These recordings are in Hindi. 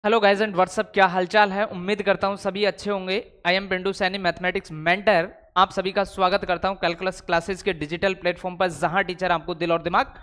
हेलो गाइस एंड व्हाट्सअप, क्या हालचाल है। उम्मीद करता हूँ सभी अच्छे होंगे। I am Pintu Saini, mathematics mentor. आप सभी का स्वागत करता हूँ कैलकुलस क्लासेस के डिजिटल प्लेटफॉर्म पर, जहां टीचर आपको दिल और दिमाग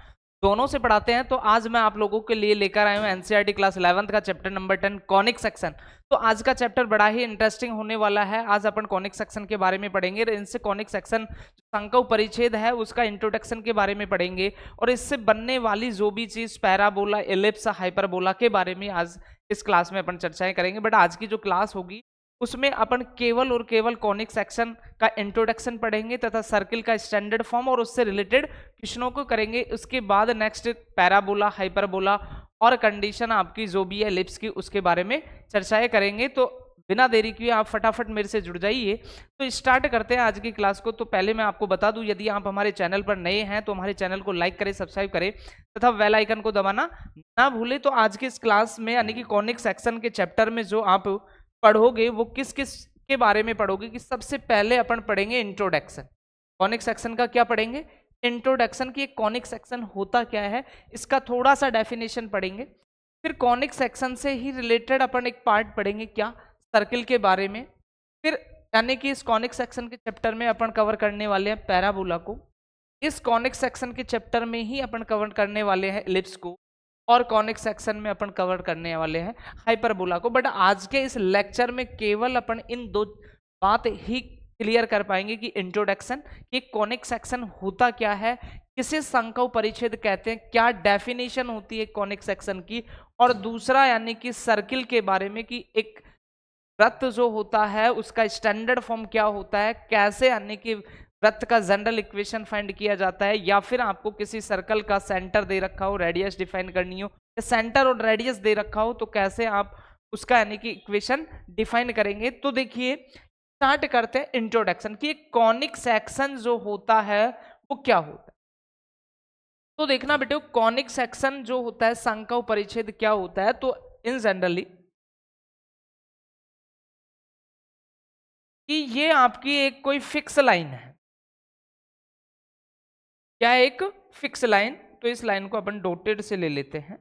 दोनों से पढ़ाते हैं। तो आज मैं आप लोगों के लिए लेकर आया हूँ एनसीईआरटी क्लास 11th का चैप्टर नंबर 10 कॉनिक सेक्शन। तो आज का चैप्टर बड़ा ही इंटरेस्टिंग होने वाला है। आज अपन कॉनिक सेक्शन के बारे में पढ़ेंगे। इनसे कॉनिक सेक्शन संकव परिच्छेद है उसका इंट्रोडक्शन के बारे में पढ़ेंगे, और इससे बनने वाली जो भी चीज पैराबोला, एलिप्स, हाइपरबोला के बारे में आज इस क्लास में अपन चर्चाएं करेंगे। बट आज की जो क्लास होगी उसमें अपन केवल और केवल कॉनिक सेक्शन का इंट्रोडक्शन पढ़ेंगे तथा सर्किल का स्टैंडर्ड फॉर्म और उससे रिलेटेड क्वेश्चनों को करेंगे। उसके बाद नेक्स्ट पैराबोला, हाइपरबोला और कंडीशन आपकी जो भी है एलिप्स की, उसके बारे में चर्चाएं करेंगे। तो बिना देरी किए आप फटाफट मेरे से जुड़ जाइए। तो स्टार्ट करते हैं आज की क्लास को। तो पहले मैं आपको बता दूं, यदि आप हमारे चैनल पर नए हैं तो हमारे चैनल को लाइक करें, सब्सक्राइब करें तथा बेल आइकन को दबाना ना भूले। तो आज की इस क्लास में यानी कि कॉनिक सेक्शन के चैप्टर में जो आप पढ़ोगे वो किस किस के बारे में पढ़ोगे कि सबसे पहले अपन पढ़ेंगे इंट्रोडक्शन। कॉनिक सेक्शन का क्या पढ़ेंगे? इंट्रोडक्शन की। एक कॉनिक सेक्शन होता क्या है इसका थोड़ा सा डेफिनेशन पढ़ेंगे। फिर कॉनिक सेक्शन से ही रिलेटेड अपन एक पार्ट पढ़ेंगे, क्या? सर्किल के बारे में। फिर यानी कि इस कॉनिक सेक्शन के चैप्टर में अपन कवर करने वाले हैं पैराबोला को। इस कॉनिक सेक्शन के चैप्टर में ही अपन कवर करने वाले हैं एलिप्स को, और कॉनिक सेक्शन में अपन कवर करने वाले हैं हाइपरबोला को। बट आज के इस लेक्चर में केवल अपन इन दो बात ही क्लियर कर पाएंगे कि इंट्रोडक्शन, कि कॉनिक सेक्शन होता क्या है, किसे संकव परिच्छेद कहते हैं, क्या डेफिनेशन होती है कॉनिक सेक्शन की, और दूसरा यानी कि सर्किल के बारे में कि एक वृत्त जो होता है उसका स्टैंडर्ड फॉर्म क्या होता है, कैसे यानी कि वृत्त का जनरल इक्वेशन फाइंड किया जाता है, या फिर आपको किसी सर्कल का सेंटर दे रखा हो, रेडियस डिफाइन करनी हो, सेंटर और रेडियस दे रखा हो तो कैसे आप उसका यानी कि इक्वेशन डिफाइन करेंगे। तो देखिए स्टार्ट करते हैं इंट्रोडक्शन की। कॉनिक सेक्शन जो होता है वो क्या होता है। तो देखना बेटे, कॉनिक सेक्शन जो होता है, संकव परिच्छेद क्या होता है। तो इन जनरली कि ये आपकी एक कोई फिक्स लाइन है। क्या है? एक फिक्स लाइन। तो इस लाइन को अपन डॉटेड से ले लेते हैं।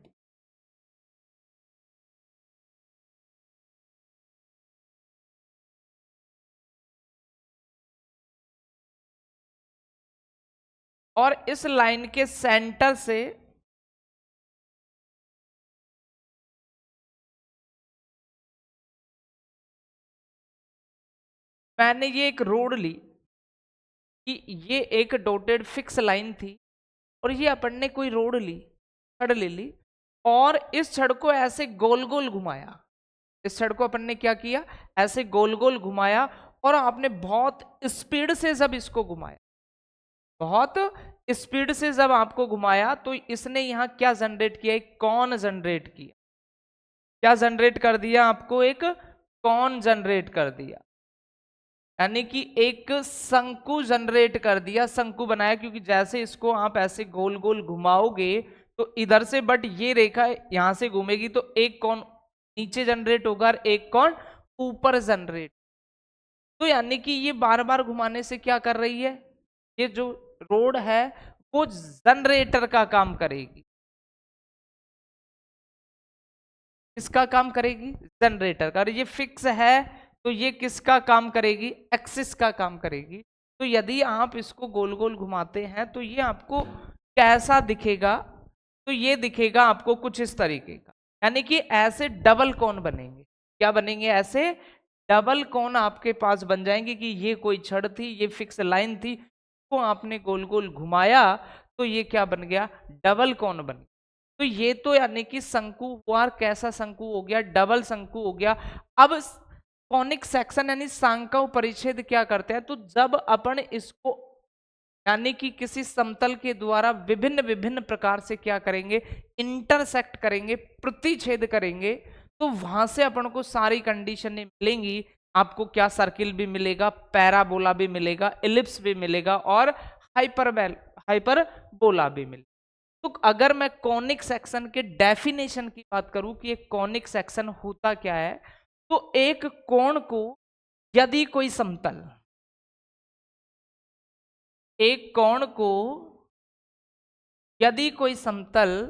और इस लाइन के सेंटर से मैंने ये एक रोड ली कि ये एक डॉटेड फिक्स लाइन थी, और ये अपन ने कोई रोड ली, छड़ ले ली, और इस छड़ को ऐसे गोल गोल घुमाया। इस छड़ को अपन ने क्या किया? ऐसे गोल गोल घुमाया, और आपने बहुत स्पीड से जब इसको घुमाया, बहुत स्पीड से जब आपको घुमाया, तो इसने यहां क्या जनरेट किया? एक कौन जनरेट किया। क्या जनरेट कर दिया? आपको एक कौन जनरेट कर दिया, यानी कि एक शंकु जनरेट कर दिया, शंकु बनाया। क्योंकि जैसे इसको आप ऐसे गोल गोल घुमाओगे तो इधर से, बट ये रेखा यहां से घूमेगी तो एक कौन नीचे जनरेट होगा और एक कौन ऊपर जनरेट। तो यानी कि ये बार बार घुमाने से क्या कर रही है? ये जो रोड है वो जनरेटर का काम करेगी। किसका काम करेगी? जनरेटर का। और ये फिक्स है तो ये किसका काम करेगी? एक्सिस का काम करेगी। तो यदि आप इसको गोल गोल घुमाते हैं तो ये आपको कैसा दिखेगा? तो ये दिखेगा आपको कुछ इस तरीके का, यानी कि ऐसे डबल कौन बनेंगे। क्या बनेंगे? ऐसे डबल कौन आपके पास बन जाएंगे कि ये कोई छड़ थी, ये फिक्स लाइन थी, को आपने गोल गोल घुमाया तो ये क्या बन गया? डबल कौन बन गया। तो ये तो यानी कि शंकु हुआ। और कैसा शंकु हो गया? डबल शंकु हो गया। अब कॉनिक सेक्शन यानी संकव परिच्छेद क्या करते हैं? तो जब अपन इसको यानी कि किसी समतल के द्वारा विभिन्न विभिन्न प्रकार से क्या करेंगे? इंटरसेक्ट करेंगे, प्रतिच्छेद करेंगे, तो वहां से अपन को सारी कंडीशनें मिलेंगी। आपको क्या? सर्किल भी मिलेगा, पैराबोला भी मिलेगा, एलिप्स भी मिलेगा, और हाइपरबोला भी मिलेगा। तो अगर मैं कॉनिक सेक्शन के डेफिनेशन की बात करूं कि एक कॉनिक सेक्शन होता क्या है, तो एक कोण को यदि कोई समतल, एक कोण को यदि कोई समतल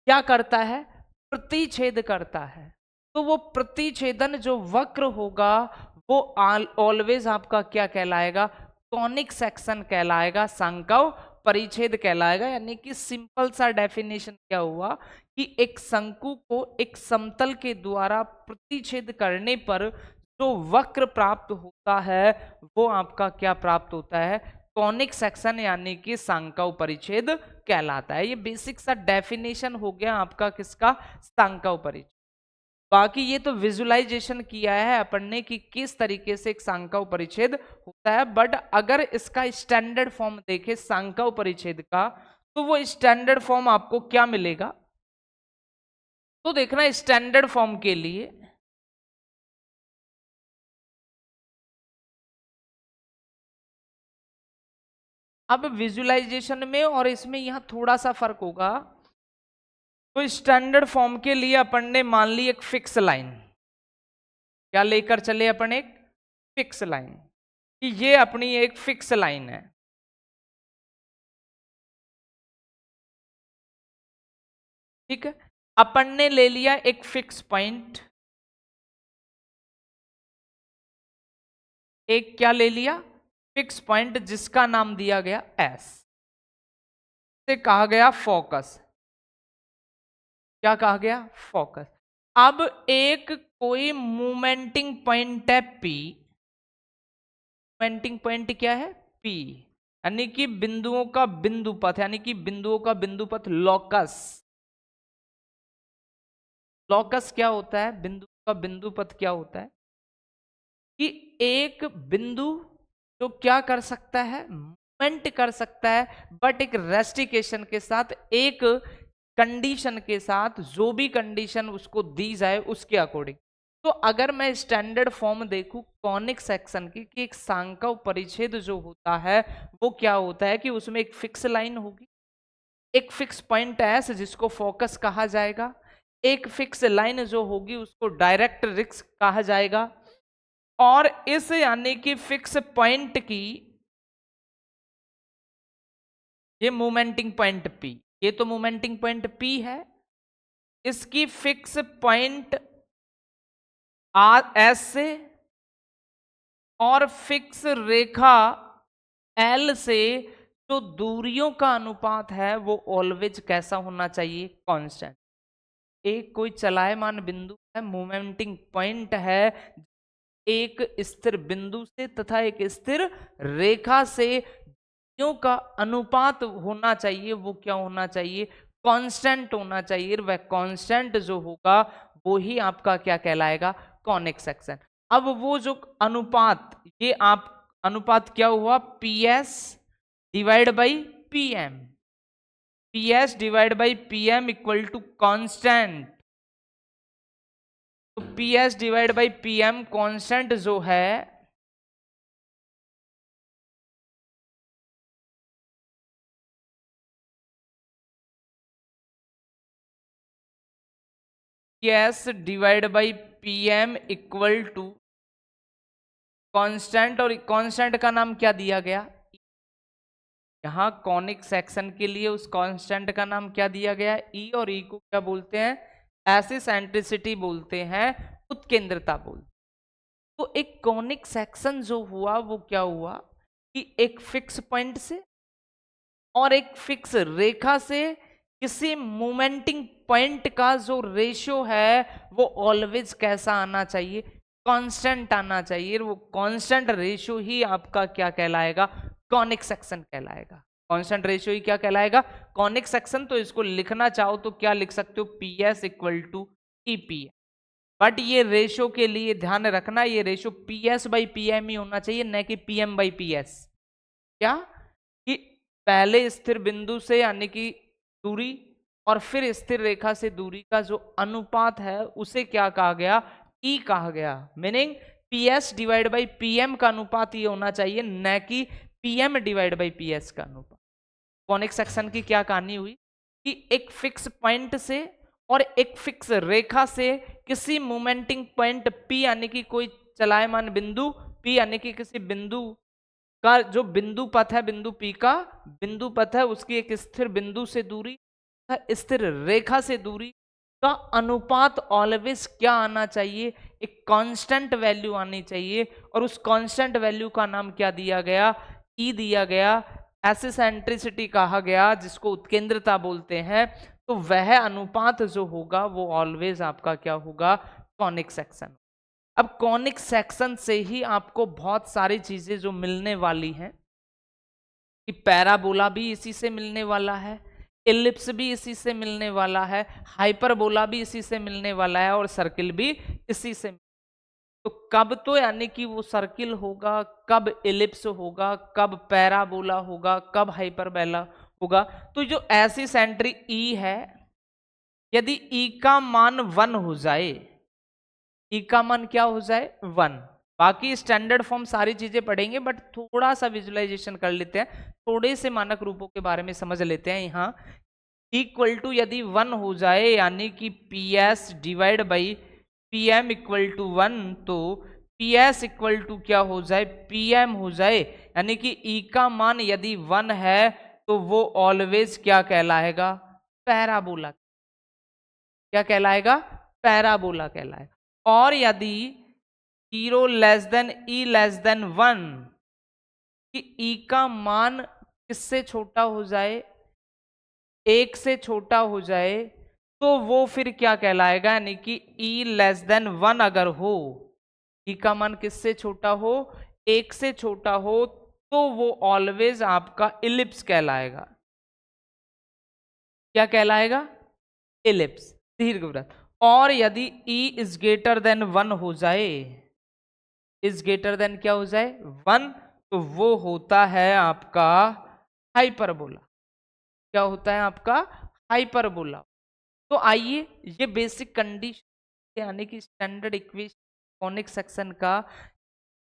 क्या करता है? प्रतिच्छेद करता है। तो वो प्रतिछेदन जो वक्र होगा वो ऑलवेज आपका क्या कहलाएगा, कॉनिक सेक्शन कहलाएगा, संकव परिच्छेद कहलाएगा। यानी कि सिंपल सा डेफिनेशन क्या हुआ कि एक शंकु को एक समतल के द्वारा प्रतिच्छेद करने पर जो वक्र प्राप्त होता है वो आपका क्या प्राप्त होता है, कॉनिक सेक्शन यानी कि संकव परिच्छेद कहलाता है। ये बेसिक सा डेफिनेशन हो गया आपका किसका, संकव परिच्छेद। बाकी ये तो विजुअलाइजेशन किया है अपन ने कि किस तरीके से एक सांकव परिच्छेद होता है, बट अगर इसका स्टैंडर्ड फॉर्म देखे सांकव परिच्छेद का तो वो स्टैंडर्ड फॉर्म आपको क्या मिलेगा, तो देखना स्टैंडर्ड फॉर्म के लिए अब विजुअलाइजेशन में और इसमें यहां थोड़ा सा फर्क होगा। तो स्टैंडर्ड फॉर्म के लिए अपन ने मान ली एक फिक्स लाइन, क्या लेकर चले अपन, एक फिक्स लाइन, कि ये अपनी एक फिक्स लाइन है। ठीक है, अपन ने ले लिया एक फिक्स पॉइंट, एक क्या ले लिया, फिक्स पॉइंट जिसका नाम दिया गया एस, से कहा गया फोकस, क्या कहा गया, फोकस। अब एक कोई मूवमेंटिंग पॉइंट है पी, मूवमेंटिंग पॉइंट क्या है पी, यानी कि बिंदुओं का बिंदु पथ, यानी कि बिंदुओं का बिंदु पथ लॉकस। लॉकस क्या होता है, बिंदु का बिंदु पथ क्या होता है कि एक बिंदु जो क्या कर सकता है, मूवमेंट कर सकता है, बट एक रेस्ट्रिक्शन के साथ, एक कंडीशन के साथ, जो भी कंडीशन उसको दी जाए उसके अकॉर्डिंग। तो अगर मैं स्टैंडर्ड फॉर्म देखूं कॉनिक सेक्शन की, कि एक सांकव परिच्छेद जो होता है वो क्या होता है कि उसमें एक फिक्स लाइन होगी, एक फिक्स पॉइंट एस जिसको फोकस कहा जाएगा, एक फिक्स लाइन जो होगी उसको डायरेक्ट रिक्स कहा जाएगा, और इस यानी कि फिक्स पॉइंट की ये मोमेंटिंग पॉइंट पी, ये तो मोमेंटिंग पॉइंट पी है, इसकी फिक्स पॉइंट आर एस से और फिक्स रेखा एल से जो दूरियों का अनुपात है वो ऑलवेज कैसा होना चाहिए, कांस्टेंट। एक कोई चलायमान बिंदु है, मोमेंटिंग पॉइंट है, एक स्थिर बिंदु से तथा एक स्थिर रेखा से का अनुपात होना चाहिए, वो क्या होना चाहिए, कांस्टेंट होना चाहिए। वह कांस्टेंट जो होगा वो ही आपका क्या कहलाएगा, कॉनिक सेक्शन। अब वो जो अनुपात, ये आप अनुपात क्या हुआ, P S divide by P M, P S divide by P M equal to constant. तो P S divide by P M constant जो है S divide by P M equal to constant, और कांस्टेंट का नाम क्या दिया गया, यहां कॉनिक सेक्शन के लिए उस कांस्टेंट का नाम क्या दिया गया, ई, और ई को क्या बोलते हैं, एसिसेंट्रिसिटी बोलते हैं, उत्केंद्रता बोलते हैं। तो एक कॉनिक सेक्शन जो हुआ वो क्या हुआ कि एक फिक्स पॉइंट से और एक फिक्स रेखा से किसी मोमेंटिंग पॉइंट का जो रेशियो है वो ऑलवेज कैसा आना चाहिए, कांस्टेंट आना चाहिए। वो कांस्टेंट रेशियो ही आपका क्या कहलाएगा, कॉनिक सेक्शन कहलाएगा। कांस्टेंट रेशियो ही क्या कहलाएगा, कॉनिक सेक्शन। तो इसको लिखना चाहो तो क्या लिख सकते हो, P S equal to E P. But ये रेशियो के लिए ध्यान रखना, ये ratio P S by P M ही होना चाहिए, न कि P M by P S. क्या कि पहले स्थिर बिंदु से यानी कि दूरी और फिर स्थिर रेखा से दूरी का जो अनुपात है उसे क्या कहा गया, ई कहा गया। Meaning P S divide by P M का अनुपात ये होना चाहिए, न कि P M divide by P S का अनुपात। कॉनिक सेक्शन की क्या कहानी हुई कि एक फिक्स पॉइंट से और एक फिक्स रेखा से किसी मोमेंटिंग पॉइंट पी यानी कि कोई चलायमान बिंदु पी यानी कि किसी बिंदु का जो बिंदु पथ है, बिंदु पी का बिंदु पथ है, उसकी एक स्थिर बिंदु से दूरी, स्थिर रेखा से दूरी का अनुपात ऑलवेज क्या आना चाहिए, एक कांस्टेंट वैल्यू आनी चाहिए, और उस कांस्टेंट वैल्यू का नाम क्या दिया गया, ई दिया गया, एसिसेंट्रिसिटी कहा गया, जिसको उत्केंद्रता बोलते हैं। तो वह अनुपात जो होगा वो ऑलवेज आपका क्या होगा, कॉनिक सेक्शन। अब कॉनिक सेक्शन से ही आपको बहुत सारी चीजें जो मिलने वाली हैं, कि पैराबोला भी इसी से मिलने वाला है, इलिप्स भी इसी से मिलने वाला है, हाइपरबोला भी इसी से मिलने वाला है, और सर्किल भी इसी से। तो कब तो यानी कि वो सर्किल होगा, कब इलिप्स होगा, कब पैराबोला होगा, कब हाइपरबोला होगा। तो जो ऐसी सेंट्री ई है, यदि ई का मान 1 हो जाए, ई का मान क्या हो जाए 1, बाकी स्टैंडर्ड फॉर्म सारी चीजें पढ़ेंगे, बट थोड़ा सा विजुअलाइजेशन कर लेते हैं, थोड़े से मानक रूपों के बारे में समझ लेते हैं। यहाँ इक्वल टू यदि 1 हो जाए, यानी कि P S divide by P M equal to 1, तो पी एस इक्वल टू क्या हो जाए, पी एम हो जाए, यानी कि ई का मान यदि 1 है तो वो ऑलवेज क्या कहलाएगा, पैराबोला। क्या कहलाएगा, पैराबोला कहलाएगा। और यदि 0 लेस देन ई लेस देन 1, कि ई का मान किससे छोटा हो जाए, 1 से छोटा हो जाए, तो वो फिर क्या कहलाएगा, यानी कि ई लेस देन 1 अगर हो, ई का मान किससे छोटा हो, 1 से छोटा हो, तो वो ऑलवेज आपका इलिप्स कहलाएगा। क्या कहलाएगा, इलिप्स, दीर्घवृत्त। और यदि ई इज ग्रेटर देन 1 हो जाए, इज ग्रेटर देन क्या हो जाए 1, तो वो होता है आपका हाइपरबोला। क्या होता है आपका, हाइपरबोला। तो आइए ये बेसिक कंडीशन, यानी कि स्टैंडर्ड इक्वेशन कॉनिक सेक्शन का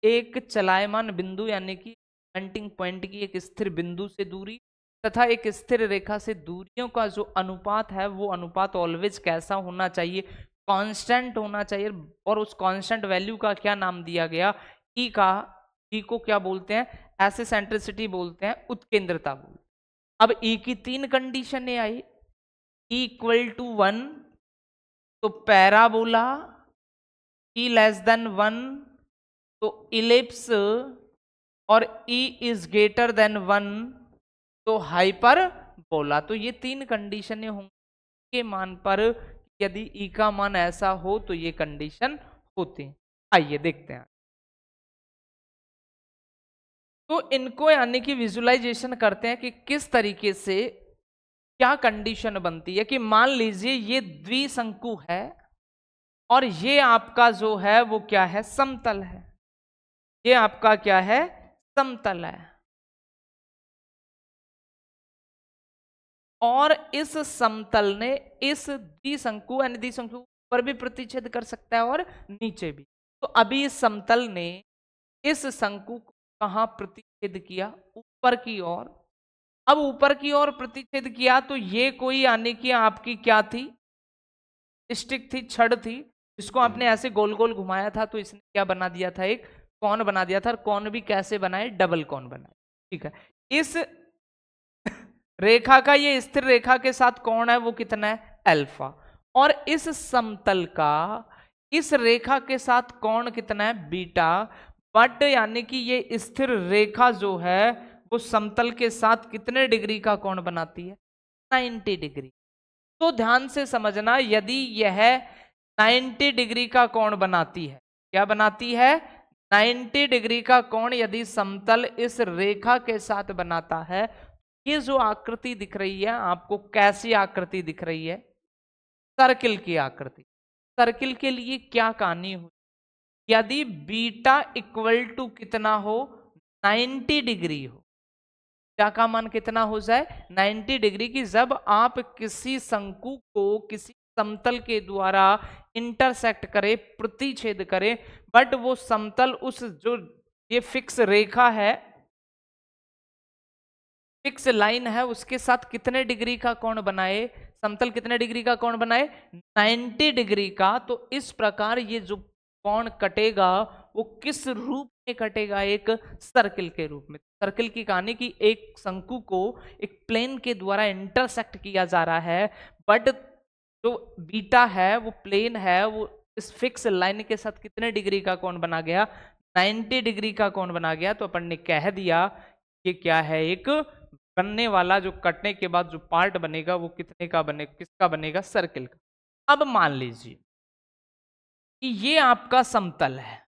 एक चलायमान बिंदु, यानी कि पॉइंटिंग पॉइंट की एक स्थिर बिंदु से दूरी तथा एक स्थिर रेखा से दूरियों का जो अनुपात है, वो अनुपात ऑलवेज कैसा होना चाहिए, कांस्टेंट होना चाहिए। और उस कांस्टेंट वैल्यू का क्या नाम दिया गया, ई का, ई को क्या बोलते हैं, एसिसेंट्रिसिटी बोलते हैं, उत्केंद्रता बोलते हैं। अब ई की 3 कंडीशनें आई, ई इक्वल टू 1 तो पैराबोला, ई लेस देन 1 तो इलिप्स, और ई इज ग्रेटर देन 1 तो हाइपरबोला। तो ये 3 कंडीशनें होंगी के मान पर, यदि ई का मान ऐसा हो तो ये कंडीशन होती है। आइए देखते हैं। तो इनको यानी कि विजुअलाइजेशन करते हैं कि किस तरीके से क्या कंडीशन बनती है। कि मान लीजिए ये द्विशंकु है, और ये आपका जो है वो क्या है, समतल है। ये आपका क्या है, समतल है। और इस समतल ने इस द्विशंकु, यानी द्विशंकु पर भी प्रतिच्छेद कर सकता है और नीचे भी। तो अभी इस समतल ने इस शंकु को कहां प्रतिच्छेद किया, ऊपर की ओर। अब ऊपर की ओर प्रतिच्छेद किया तो ये कोई यानी कि आपकी क्या थी, स्टिक थी, छड़ थी, जिसको आपने ऐसे गोल गोल घुमाया था, तो इसने क्या बना दिया था, एक कौन बना दिया था। और कौन भी कैसे बनाए, डबल कौन बनाए। ठीक है, इस रेखा का, ये स्थिर रेखा के साथ कौन है वो कितना है, अल्फा। और इस समतल का इस रेखा के साथ कौन कितना है, बीटा। बट यानी कि ये स्थिर रेखा जो है वो समतल के साथ कितने डिग्री का कोण बनाती है, 90 डिग्री। तो ध्यान से समझना, यदि यह 90 डिग्री का कोण बनाती है, क्या बनाती है, 90 डिग्री का कोण यदि समतल इस रेखा के साथ बनाता है, ये जो आकृति दिख रही है आपको, कैसी आकृति दिख रही है, सर्किल की आकृति। सर्किल के लिए क्या कहानी हो, यदि बीटा इक्वल टू कितना हो, 90 डिग्री हो, क्या का मान कितना हो जाए, 90 डिग्री की। जब आप किसी शंकु को किसी समतल के द्वारा इंटरसेक्ट करे, प्रतिच्छेद करे, बट वो समतल उस जो ये फिक्स रेखा है, फिक्स लाइन है, उसके साथ कितने डिग्री का कोण बनाए, समतल कितने डिग्री का कोण बनाए, 90 डिग्री का। तो इस प्रकार ये जो कोण कटेगा वो किस रूप में कटेगा, एक सर्किल के रूप में। सर्किल की कहानी की एक शंकु को एक प्लेन के द्वारा इंटरसेक्ट किया जा रहा है, बट जो बीटा है वो प्लेन है, वो इस फिक्स लाइन के साथ कितने डिग्री का कोण बना गया, 90 डिग्री का कोण बना गया। तो अपन ने कह दिया कि क्या है, एक बनने वाला जो कटने के बाद जो पार्ट बनेगा वो कितने का बने, किसका बनेगा, सर्किल का। अब मान लीजिए कि ये आपका समतल है,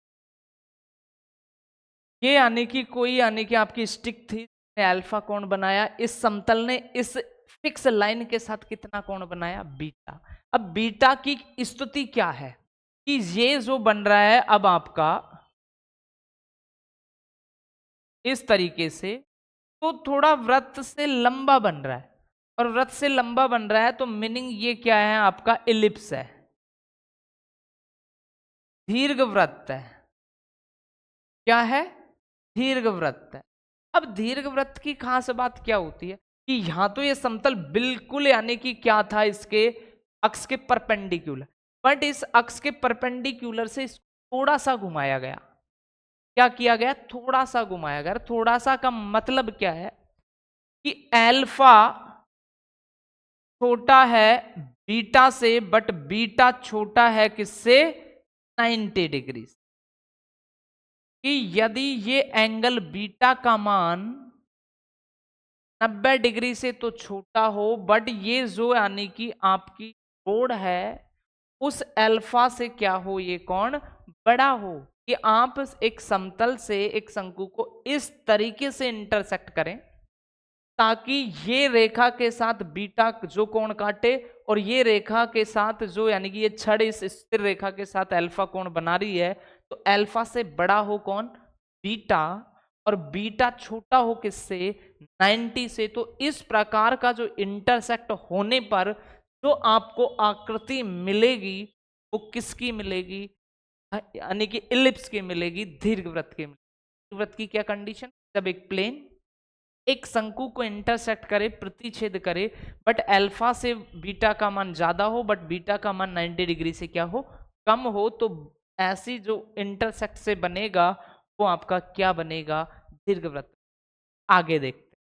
ये यानी कि कोई यानी कि आपकी स्टिक थी, अल्फा कोण बनाया, इस समतल ने इस फिक्स लाइन के साथ कितना कोण बनाया, बीटा। अब बीटा की स्थिति क्या है कि ये जो बन रहा है अब आपका इस तरीके से, तो थोड़ा वृत्त से लंबा बन रहा है, और वृत्त से लंबा बन रहा है तो मीनिंग ये क्या है, आपका इलिप्स है, दीर्घवृत्त है। क्या है, दीर्घवृत्त है। अब दीर्घवृत्त की खास बात क्या होती है कि यहां तो ये समतल बिल्कुल यानी कि क्या था, इसके अक्ष के परपेंडिकुलर, बट इस अक्ष के परपेंडिकुलर से इसको थोड़ा सा घुमाया गया। क्या किया गया, थोड़ा सा घुमाया गया। थोड़ा सा का मतलब क्या है कि अल्फा छोटा है बीटा से, बट बीटा छोटा है किससे, 90 डिग्री से। कि यदि ये एंगल बीटा का मान 90 डिग्री से तो छोटा हो, बट ये जो यानी कि आपकी रोड है उस अल्फा से क्या हो, ये कोण बड़ा हो, कि आप एक समतल से एक शंकु को इस तरीके से इंटरसेक्ट करें ताकि ये रेखा के साथ बीटा जो कोण काटे, और ये रेखा के साथ जो यानी कि ये छड़ इस स्थिर रेखा के साथ अल्फा कोण बना रही है, तो अल्फा से बड़ा हो कौन, बीटा, और बीटा छोटा हो किससे, 90 से। तो इस प्रकार का जो इंटरसेक्ट होने पर जो आपको आकृति मिलेगी वो किसकी मिलेगी, यानी कि इलिप्स की मिलेगी, दीर्घवृत्त की मिलेगी। दीर्घवृत्त की क्या कंडीशन, जब एक प्लेन एक शंकु को इंटरसेक्ट करे, प्रतिच्छेद करे, बट अल्फा से बीटा का मान ज्यादा हो, बट बीटा का मान 90 डिग्री से क्या हो, कम हो, तो ऐसी जो इंटरसेक्ट से बनेगा वो आपका क्या बनेगा, दीर्घवृत्त। आगे देखते,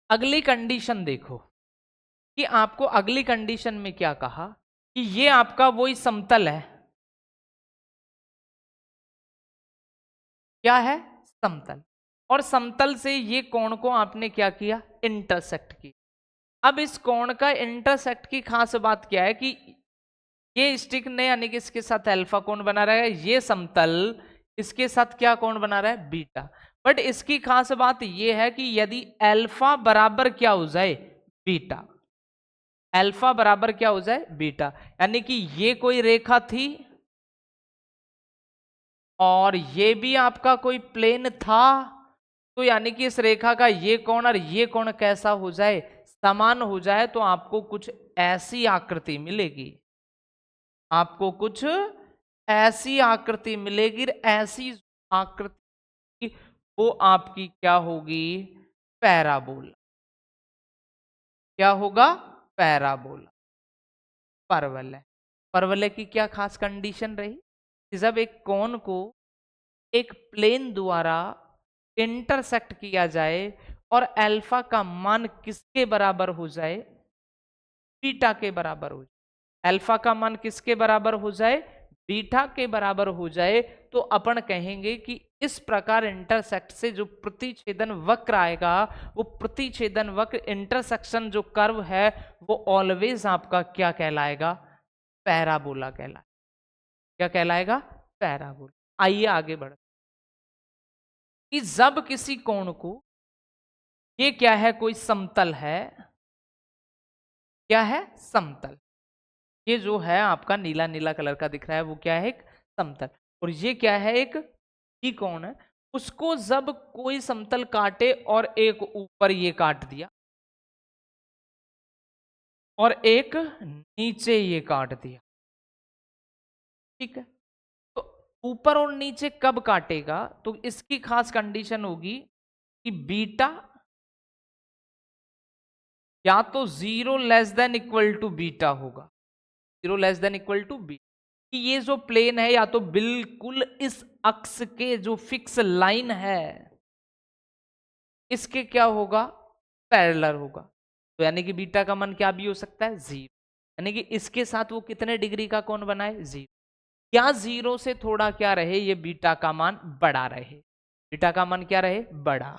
अगली कंडीशन देखो कि आपको अगली कंडीशन में क्या कहा कि ये आपका वही समतल है, क्या है, समतल, और समतल से ये कोण को आपने क्या किया, इंटरसेक्ट किया। अब इस कोण का इंटरसेक्ट की खास बात क्या है कि ये स्टिक ने यानी कि इसके साथ अल्फा कोण बना रहा है, ये समतल इसके साथ क्या कोण बना रहा है, बीटा। बट इसकी खास बात ये है कि यदि अल्फा बराबर क्या हो जाए, बीटा, अल्फा बराबर क्या हो जाए, बीटा, यानी कि ये कोई रेखा थी और ये भी आपका कोई प्लेन था, तो यानी कि इस रेखा का ये कोण और ये कोण कैसा हो जाए, समान हो जाए, तो आपको कुछ ऐसी आकृति मिलेगी, आपको कुछ ऐसी आकृति मिलेगी। ऐसी आकृति वो आपकी क्या होगी, पैराबोला। क्या होगा, पैराबोला, परवलय। परवलय की क्या खास कंडीशन रही कि जब एक कोण को एक प्लेन द्वारा इंटरसेक्ट किया जाए और अल्फा का मान किसके बराबर हो जाए, बीटा के बराबर हो जाए, अल्फा का मान किसके बराबर हो जाए, बीटा के बराबर हो जाए, तो अपन कहेंगे कि इस प्रकार इंटरसेक्ट से जो प्रतिच्छेदन वक्र आएगा, वो प्रतिच्छेदन वक्र इंटरसेक्शन जो कर्व है वो ऑलवेज आपका क्या कहलाएगा, पैराबोला कहलाएगा। क्या कहलाएगा, पैराबोला। आइए आगे बढ़ कि जब किसी कोण को, ये क्या है, कोई समतल है, क्या है, समतल, ये जो है आपका नीला नीला कलर का दिख रहा है वो क्या है, एक समतल, और ये क्या है, एक त्रिकोण है। उसको जब कोई समतल काटे और एक ऊपर ये काट दिया और एक नीचे ये काट दिया, ठीक है, तो ऊपर और नीचे कब काटेगा, तो इसकी खास कंडीशन होगी कि बीटा या तो 0 less than equal to beta होगा, 0 less than equal to B, कि ये जो प्लेन है या तो बिल्कुल इस अक्ष के जो फिक्स लाइन है इसके क्या होगा, पैरेलल होगा, तो यानी कि बीटा का मान क्या भी हो सकता है, 0। यानी कि इसके साथ वो कितने डिग्री का कोण बनाए, 0, या 0 से थोड़ा क्या रहे, ये बीटा का मान बड़ा रहे, बीटा का मान क्या रहे, बड़ा।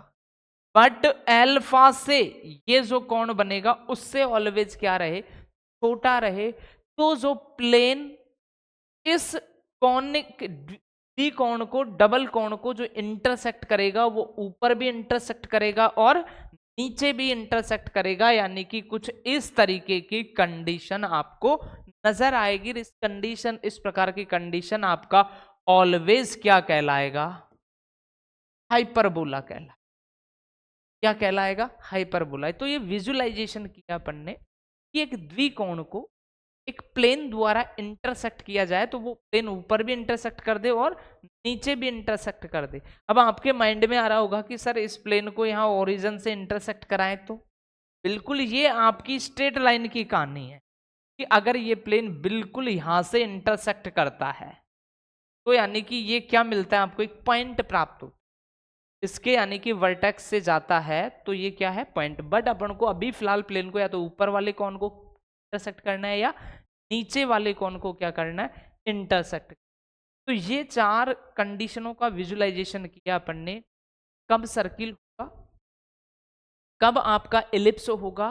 बट अल्फा से ये जो कोण बनेगा उससे ऑलवेज क्या रहे, छोटा रहे। तो जो प्लेन इस कॉनिक कोण को, डबल कोण को जो इंटरसेक्ट करेगा वो ऊपर भी इंटरसेक्ट करेगा और नीचे भी इंटरसेक्ट करेगा, यानी कि कुछ इस तरीके की कंडीशन आपको नजर आएगी। इस कंडीशन, इस प्रकार की कंडीशन आपका ऑलवेज क्या कहलाएगा, हाइपरबोला कहलाएगा। क्या कहलाएगा, हाइपरबोला। तो ये विजुअलाइजेशन किया अपन ने कि एक द्विकोण को एक प्लेन द्वारा इंटरसेक्ट किया जाए तो वो प्लेन ऊपर भी इंटरसेक्ट कर दे और नीचे भी इंटरसेक्ट कर दे। अब आपके माइंड में आ रहा होगा कि सर इस प्लेन को यहाँ ओरिजिन से इंटरसेक्ट कराएं, तो बिल्कुल ये आपकी स्ट्रेट लाइन की कहानी है कि अगर ये प्लेन बिल्कुल यहां से इंटरसेक्ट करता है तो यानी कि ये क्या मिलता है आपको, एक पॉइंट प्राप्त हो इसके, यानी कि वर्टेक्स से जाता है तो ये क्या है, पॉइंट। बट अपन को अभी फिलहाल प्लेन को या तो ऊपर वाले कोण को इंटरसेक्ट करना है या नीचे वाले कोण को क्या करना है, इंटरसेक्ट। तो ये 4 कंडीशनों का विजुअलाइजेशन किया अपन ने। कब सर्किल होगा, कब आपका एलिप्स होगा,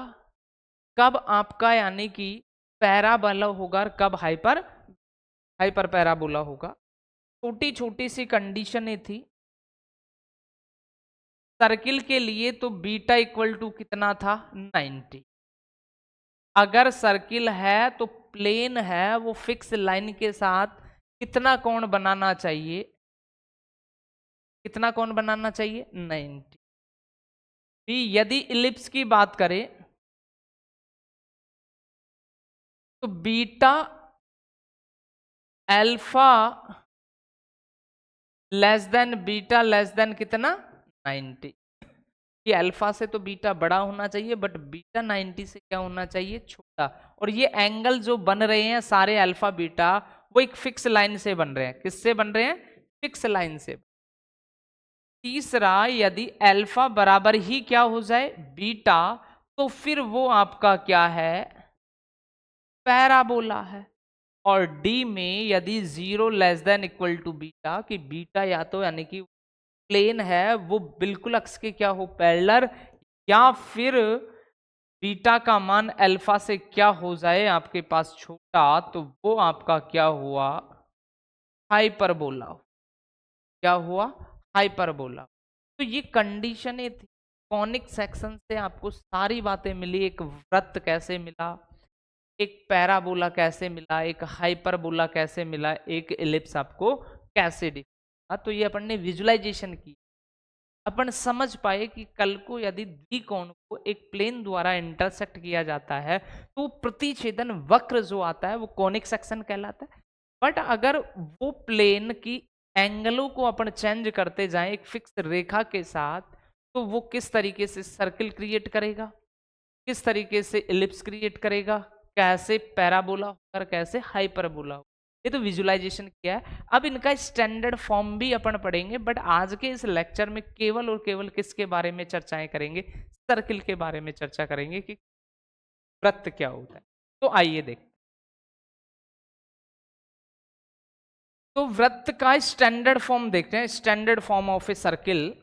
कब आपका यानी कि पैराबोला होगा, कब हाइपर पैराबोला होगा। छोटी छोटी सी कंडीशनें थी सर्किल के लिए। तो बीटा इक्वल टू कितना था, 90। अगर सर्किल है तो प्लेन है, वो फिक्स लाइन के साथ कितना कोण बनाना चाहिए, कितना कोण बनाना चाहिए, 90। यदि इलिप्स की बात करें तो beta alpha less than beta less than कितना, 90। कि अल्फा से तो बीटा बड़ा होना चाहिए बट बीटा 90 से क्या होना चाहिए, छोटा। और ये एंगल जो बन रहे हैं सारे अल्फा बीटा, वो एक फिक्स लाइन से बन रहे हैं। किससे बन रहे हैं, फिक्स लाइन से। तीसरा, यदि अल्फा बराबर ही क्या हो जाए, बीटा, तो फिर वो आपका क्या है, पैराबोला है। और डी में यदि 0 less than equal to beta, कि बीटा या तो यानी कि प्लेन है वो बिल्कुल अक्ष के क्या हो, पैरेलल, या फिर बीटा का मान अल्फा से क्या हो जाए आपके पास छोटा, तो वो आपका क्या हुआ, हाइपरबोला। क्या हुआ, हाइपरबोला। तो ये कंडीशनें थी। कॉनिक सेक्शन से आपको सारी बातें मिली, एक वृत्त कैसे मिला, एक पैराबोला कैसे मिला, एक हाइपरबोला कैसे मिला, एक एलिप्स आपको कैसे दिखा। तो ये अपन ने विजुअलाइजेशन की, अपन समझ पाए कि कल को यदि द्विकोण को एक प्लेन द्वारा इंटरसेक्ट किया जाता है तो प्रतिछेदन वक्र जो आता है वो कॉनिक सेक्शन कहलाता है। बट अगर वो प्लेन की एंगलों को अपन चेंज करते जाएं एक फिक्स रेखा के साथ, तो वो किस तरीके से सर्किल क्रिएट करेगा, किस तरीके से इलिप्स क्रिएट करेगा, कैसे पैराबोला होकर कैसे हाइपरबोला हो। ये तो विजुअलाइजेशन किया है। अब इनका स्टैंडर्ड फॉर्म भी अपन पढ़ेंगे, बट आज के इस लेक्चर में केवल और केवल किसके बारे में चर्चाएं करेंगे, सर्किल के बारे में चर्चा करेंगे कि वृत्त क्या होता है। तो आइए देख, तो वृत्त का स्टैंडर्ड फॉर्म देखते हैं। Standard form of a circle,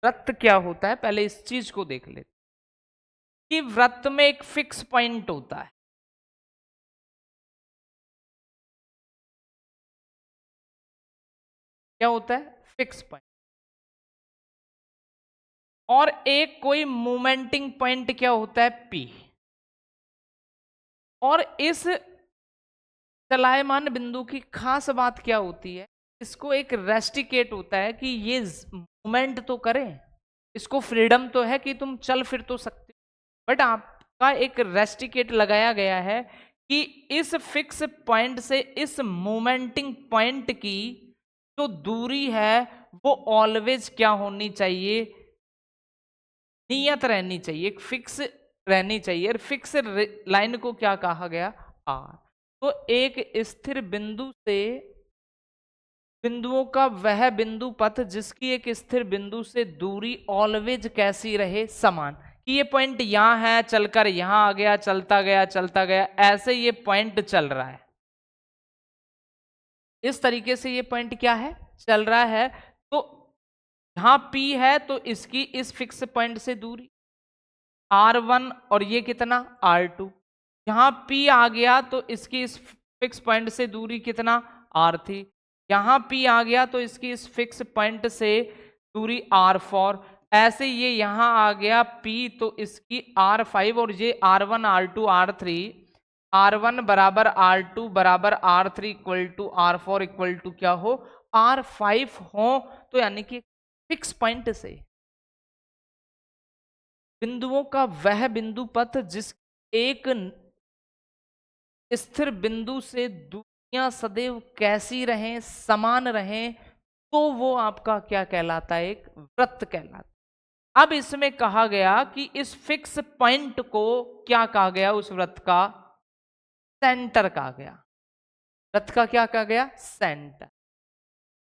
वृत्त क्या होता है पहले इस चीज को देख लेते कि वृत्त में एक फिक्स पॉइंट होता है। क्या होता है, फिक्स पॉइंट। और एक कोई मोमेंटिंग पॉइंट क्या होता है, पी। और इस चलायमान बिंदु की खास बात क्या होती है, इसको एक रेस्टिकेट होता है कि ये मूवमेंट तो करें, इसको फ्रीडम तो है कि तुम चल फिर तो सकते हो, बट आपका एक रेस्टिकेट लगाया गया है कि इस फिक्स पॉइंट से इस मूवमेंटिंग पॉइंट की जो दूरी है वो ऑलवेज क्या होनी चाहिए, नियत रहनी चाहिए, एक फिक्स रहनी चाहिए। फिक्स लाइन को क्या कहा गया? आर। तो एक स्थिर बिंदु से बिंदुओं का वह बिंदु पथ जिसकी एक स्थिर बिंदु से दूरी ऑलवेज कैसी रहे? समान। कि ये पॉइंट यहां है, चलकर यहां आ गया, चलता गया चलता गया, ऐसे ये पॉइंट चल रहा है, इस तरीके से ये पॉइंट क्या है? चल रहा है। तो यहां P है तो इसकी इस फिक्स पॉइंट से दूरी R1 और ये कितना? R2। यहां P आ गया तो इसकी इस फिक्स पॉइंट से दूरी कितना? R3। यहां P आ गया तो इसकी इस फिक्स पॉइंट से दूरी R4। ऐसे ये यहां आ गया P तो इसकी R5 और ये R1 R2 R3, R1 बराबर R2 बराबर R3 equal to R4 equal to क्या हो? R5 हो। तो यानी कि फिक्स पॉइंट से बिंदुओं का वह बिंदु पथ जिस एक स्थिर बिंदु से दूरियां सदैव कैसी रहें? समान रहें, तो वो आपका क्या कहलाता है? एक वृत्त कहलाता है। अब इसमें कहा गया कि इस फिक्स पॉइंट को क्या कहा गया? उस वृत्त का सेंटर कहा गया। वृत्त का क्या कहा गया? सेंटर।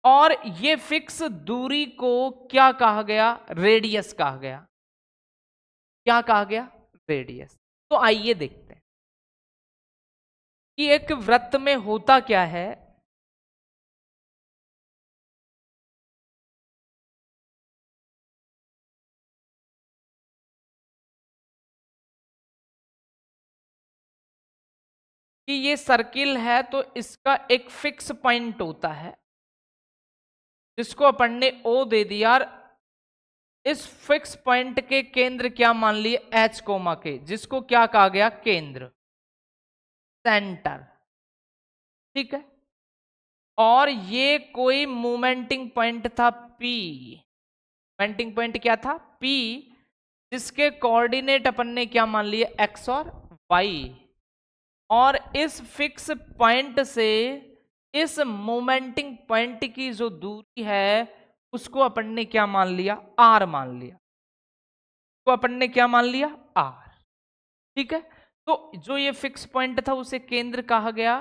और ये फिक्स दूरी को क्या कहा गया? रेडियस कहा गया। क्या कहा गया? रेडियस। तो आइए देखते हैं कि एक वृत्त में होता क्या है। कि ये सर्किल है तो इसका एक फिक्स पॉइंट होता है जिसको अपन ने O दे दिया, और इस फिक्स पॉइंट के केंद्र क्या मान लिए? H कोमा के, जिसको क्या कहा गया? केंद्र, सेंटर। ठीक है। और ये कोई मोमेंटिंग पॉइंट था P। मोमेंटिंग पॉइंट क्या था? P, जिसके कोऑर्डिनेट अपन ने क्या मान लिए? X और Y। और इस फिक्स पॉइंट से इस मोमेंटिंग पॉइंट की जो दूरी है उसको अपन ने क्या मान लिया? R मान लिया। तो अपन ने क्या मान लिया? R। ठीक है। तो जो ये फिक्स पॉइंट था उसे केंद्र कहा गया,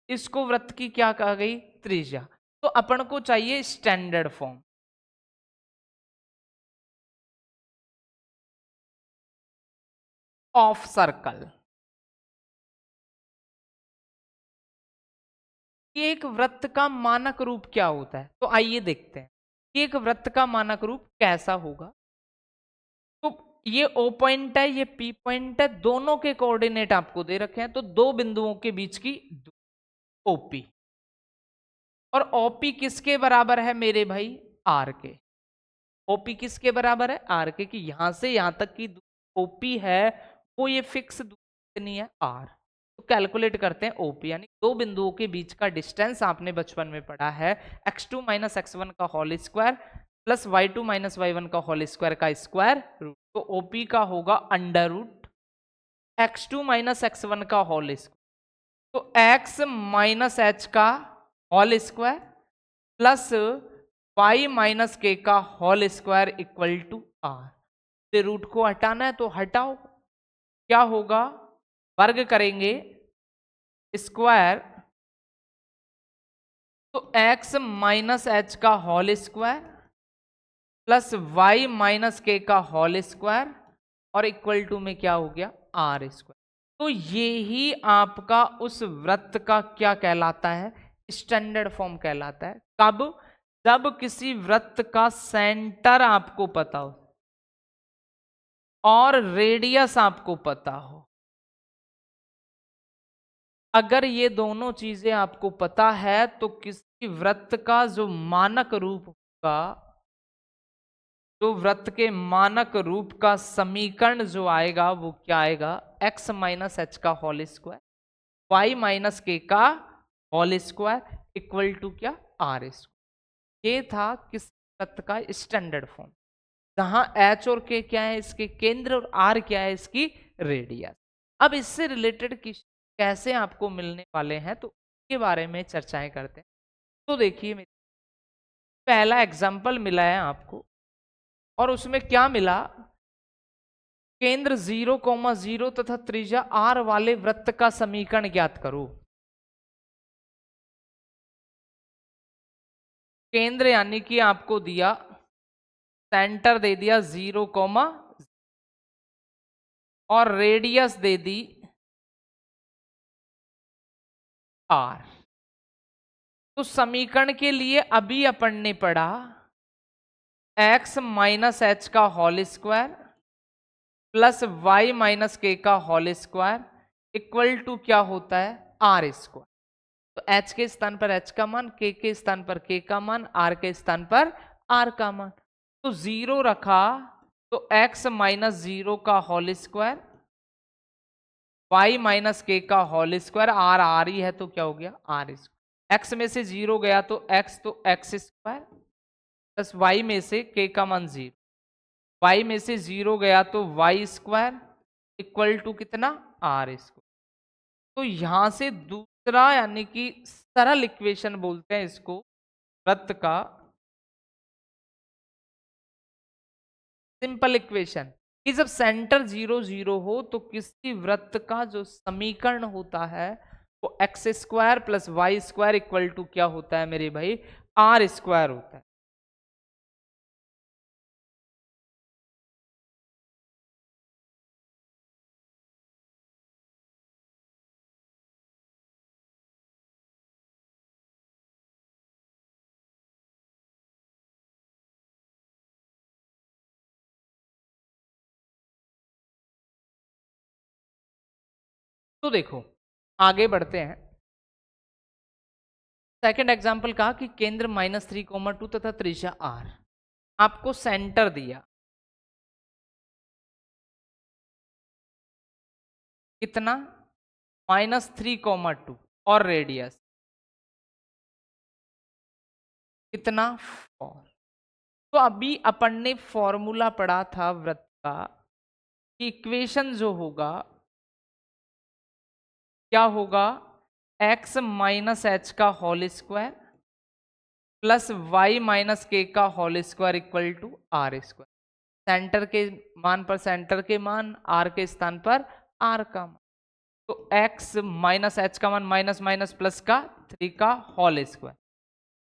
इसको वृत्त की क्या कहा गई? त्रिज्या। तो अपन को चाहिए स्टैंडर्ड फॉर्म ऑफ सर्कल। कि एक वृत्त का मानक रूप क्या होता है। तो आइए देखते हैं कि एक वृत्त का मानक रूप कैसा होगा। तो ये O पॉइंट है, ये P पॉइंट है, दोनों के कोऑर्डिनेट आपको दे रखे हैं। तो दो बिंदुओं के बीच की OP, और OP किसके बराबर है मेरे भाई? R के। OP किसके बराबर है? R के। कि यहां से यहां तक की OP है वो ये फिक्स दूरी कितनी है? R। तो कैलकुलेट करते हैं OP, यानी दो बिंदुओं के बीच का डिस्टेंस आपने बचपन में पढ़ा है x2 माइनस x1 का whole square plus y2 minus y1 का होल स्क्वायर का स्क्वायर रूट। तो OP का होगा under root x2 minus x1 का होल स्क्वायर, तो x माइनस h का whole square plus y minus k का whole square equal to R। से रूट को हटाना है तो हटाओ, क्या होगा? वर्ग करेंगे स्क्वायर, तो x माइनस एच का whole square plus y minus k का होल स्क्वायर और इक्वल टू में क्या हो गया? R square. तो ये ही आपका उस वृत्त का क्या कहलाता है? स्टैंडर्ड फॉर्म कहलाता है। कब? जब किसी वृत्त का सेंटर आपको पता हो और रेडियस आपको पता हो। अगर ये दोनों चीजें आपको पता है तो किसी वृत्त का जो मानक रूप होगा, तो वृत्त के मानक रूप का समीकरण जो आएगा वो क्या आएगा? x माइनस एच का whole square y minus k का होल स्क्वायर इक्वल टू क्या? R square. ये था किस वृत्त का स्टैंडर्ड फॉर्म, जहां h और k क्या है? इसके केंद्र, और r क्या है? इसकी रेडियस। अब इससे रिलेटेड कैसे आपको मिलने वाले हैं तो इसके बारे में चर्चाएं करते हैं। तो देखिए, पहला एग्जाम्पल मिला है आपको और उसमें क्या मिला केंद्र 0,0 तथा त्रिज्या r वाले वृत्त का समीकरण ज्ञात करो। केंद्र यानी कि आपको दिया, सेंटर दे दिया 0, और रेडियस दे दी r। तो समीकरण के लिए अभी अपन ने पढ़ा x माइनस एच का whole square plus y minus k का होल स्क्वायर इक्वल टू क्या होता है, आर स्क्वायर। तो h के स्थान पर h का मान, k के स्थान पर k का मान, r के स्थान पर r का मान। तो 0 रखा तो x माइनस 0 का whole square, y minus k का होल स्क्वायर, r ही है तो क्या हो गया, r स्क्वायर। x में से 0 गया तो x, तो x स्क्वायर प्लस y में से k का मान 0, y में से 0 गया तो y स्क्वायर इक्वल टू कितना, r स्क्वायर। तो यहां से दूसरा यानी कि सरल इक्वेशन बोलते हैं इसको, वृत्त का सिंपल इक्वेशन, कि जब सेंटर 0, 0 हो तो किसी वृत्त का जो समीकरण होता है वो x square plus Y square equal to क्या होता है मेरे भाई, आर स्क्वायर होता है। तो देखो आगे बढ़ते हैं। सेकंड एग्जांपल कहा कि केंद्र -3,2 तथा त्रिज्या r, आपको सेंटर दिया कितना, -3,2 और रेडियस कितना 4। तो अभी अपन ने फॉर्मूला पढ़ा था वृत्त का, कि इक्वेशन जो होगा क्या होगा, x माइनस एच का whole square plus y minus k का whole square equal to r square. Centre के मान पर सेंटर के मान, r के स्थान पर r का मान। तो x माइनस एच का मान माइनस माइनस प्लस का 3 का whole square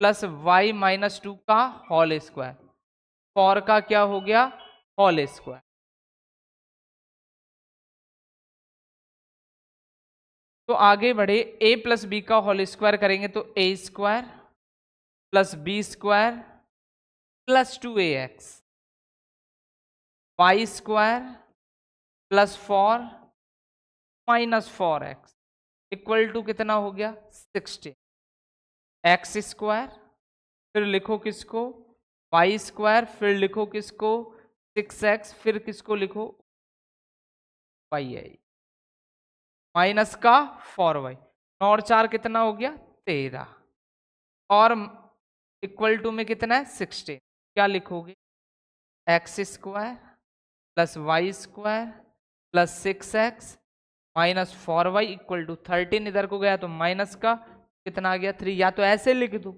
plus y minus 2 का होल स्क्वायर, 4 का क्या हो गया, होल स्क्वायर। तो आगे बढ़े, a प्लस बी का होल स्क्वायर करेंगे तो a square plus b square plus 2ax, y square plus 4 minus 4x equal to कितना हो गया, 16। एक्स स्क्वायर फिर लिखो किसको, वाई स्क्वायर फिर लिखो किसको, 6x फिर किसको लिखो, वाई आई माइनस का 4y, और 4 कितना हो गया, 13, और इक्वल टू में कितना है, 16। क्या लिखोगे, x square plus Y square plus 6x minus 4y equal to 13, इधर को गया तो माइनस का कितना आ गया, 3। या तो ऐसे लिख दो,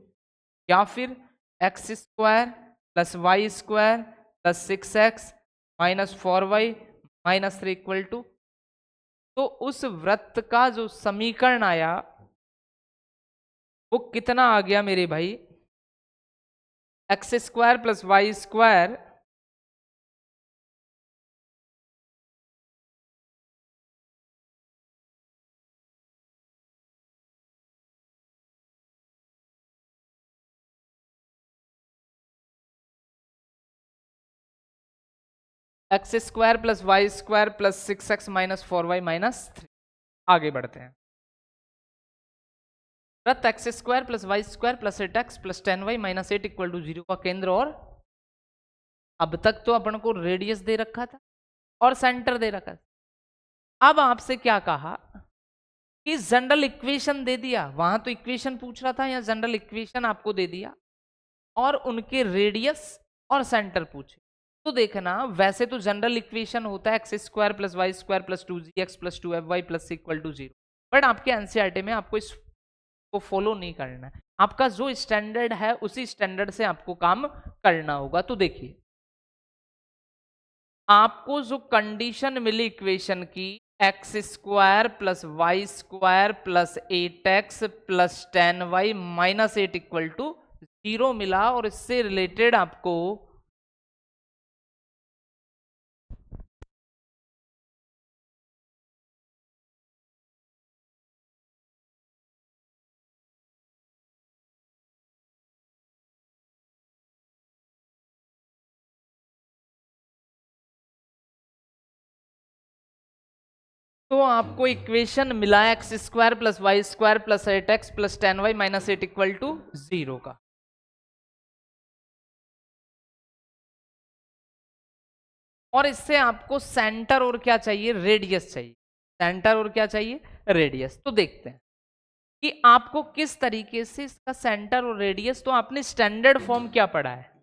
या फिर x square plus Y square plus 6x minus 4y minus 3 equal to. तो उस वृत्त का जो समीकरण आया वो कितना आ गया मेरे भाई, x square plus Y square x square plus Y square plus 6x minus 4y minus 3। आगे बढ़ते हैं। वृत्त x square plus Y square plus 8x plus 10y minus 8 equal to 0 का केंद्र, और अब तक तो अपन को रेडियस दे रखा था और सेंटर दे रखा था। अब आपसे क्या कहा कि जनरल इक्वेशन दे दिया, वहां तो इक्वेशन पूछ रहा था, या जनरल इक्वेशन आपको दे दिया और उनके रेडियस और सेंटर पूछे। तो देखना, वैसे तो जनरल इक्वेशन होता है x square plus Y square plus 2gx plus 2fy plus equal to 0, but आपके एनसीईआरटी में आपको इसको फॉलो नहीं करना है। आपका जो स्टैंडर्ड है उसी स्टैंडर्ड से आपको काम करना होगा। तो देखिए, आपको जो कंडीशन मिली इक्वेशन की x square plus Y square plus 8x plus 10y minus 8 equal to 0 मिला, और इससे रिलेटेड आपको इक्वेशन मिला x square plus Y square plus 8x plus 10y minus 8 equal to 0 का। और इससे आपको सेंटर और क्या चाहिए, रेडियस चाहिए। सेंटर और क्या चाहिए, रेडियस। तो देखते हैं कि आपको किस तरीके से इसका सेंटर और रेडियस, तो आपने स्टैंडर्ड फॉर्म क्या पढ़ा है,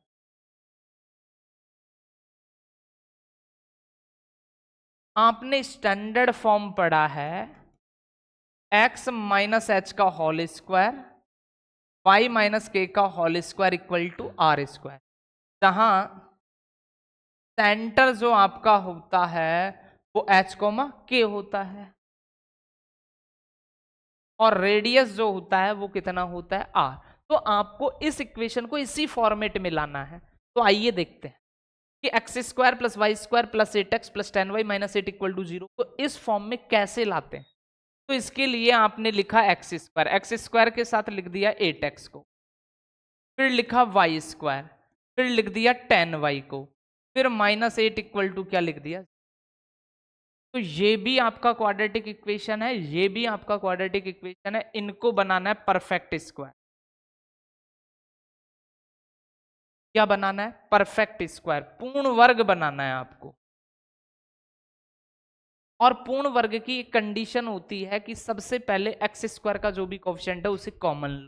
आपने स्टैंडर्ड फॉर्म पढ़ा है x माइनस एच का whole square y minus k का whole square equal to r square, जहां सेंटर जो आपका होता है वो h कोमा k होता है, और रेडियस जो होता है वो कितना होता है, r। तो आपको इस इक्वेशन को इसी फॉर्मेट में लाना है। तो आइए देखते हैं कि x square plus Y square plus 8x plus 10y minus 8 equal to 0 को इस फॉर्म में कैसे लाते हैं। तो इसके लिए आपने लिखा एक्स स्क्वायर के साथ लिख दिया 8x को, फिर लिखा वाई स्क्वायर, फिर लिख दिया 10y को, फिर माइनस 8 इक्वल टू क्या लिख दिया। तो ये भी आपका क्वाड्रेटिक इक्वेशन है, ये भी आपका क्वाड्रेटिक इक्वेशन है। इनको बनाना है परफेक्ट स्क्वायर। क्या बनाना है, परफेक्ट स्क्वायर, पूर्ण वर्ग बनाना है आपको। और पूर्ण वर्ग की एक कंडीशन होती है कि सबसे पहले एक्स स्क्वायर का जो भी कोफिशिएंट है उसे कॉमन लो।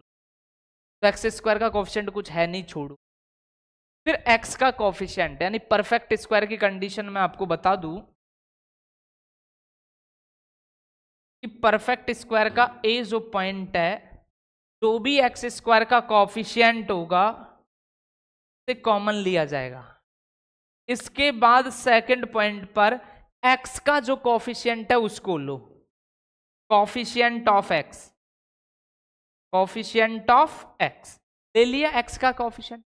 तो एक्स स्क्वायर का कोफिशिएंट कुछ है नहीं, छोड़ो। फिर एक्स का कोफिशिएंट, यानी परफेक्ट स्क्वायर की कंडीशन में आपको बता दूं कि परफेक्ट स्क्वायर का ए जो पॉइंट है, जो भी एक्स स्क्वायर का कोफिशिएंट होगा उसे कॉमन लिया जाएगा। इसके बाद सेकंड पॉइंट पर एक्स का जो कोफिशिएंट है उसको लो, coefficient of X, coefficient of X ले लिया। एक्स का कोफिशिएंट,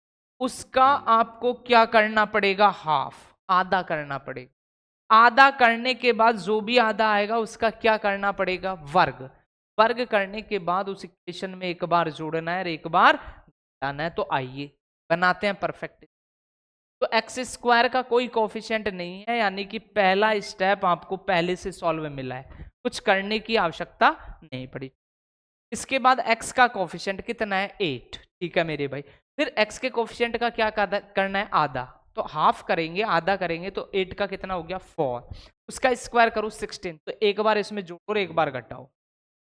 उसका आपको क्या करना पड़ेगा, हाफ, आधा करना पड़ेगा। आधा करने के बाद जो भी आधा आएगा उसका क्या करना पड़ेगा, वर्ग। वर्ग करने के बाद उस इक्वेशन में एक बार जोड़ना है और एक बार घटाना है। तो आइए बनाते हैं परफेक्ट। तो एक्स स्क्वायर का कोई कोफिशिएंट नहीं है, यानी कि पहला स्टेप आपको पहले से सॉल्व मिला है, कुछ करने की आवश्यकता नहीं पड़ी। इसके बाद x का कोफिशिएंट कितना है, 8। ठीक है मेरे भाई। फिर x के कोफिशिएंट का क्या करना है, आधा। तो हाफ करेंगे, आधा करेंगे, तो 8 का कितना हो गया, 4। उसका स्क्वायर करो 16। तो एक बार इसमें जोड़ो और एक बार घटाओ।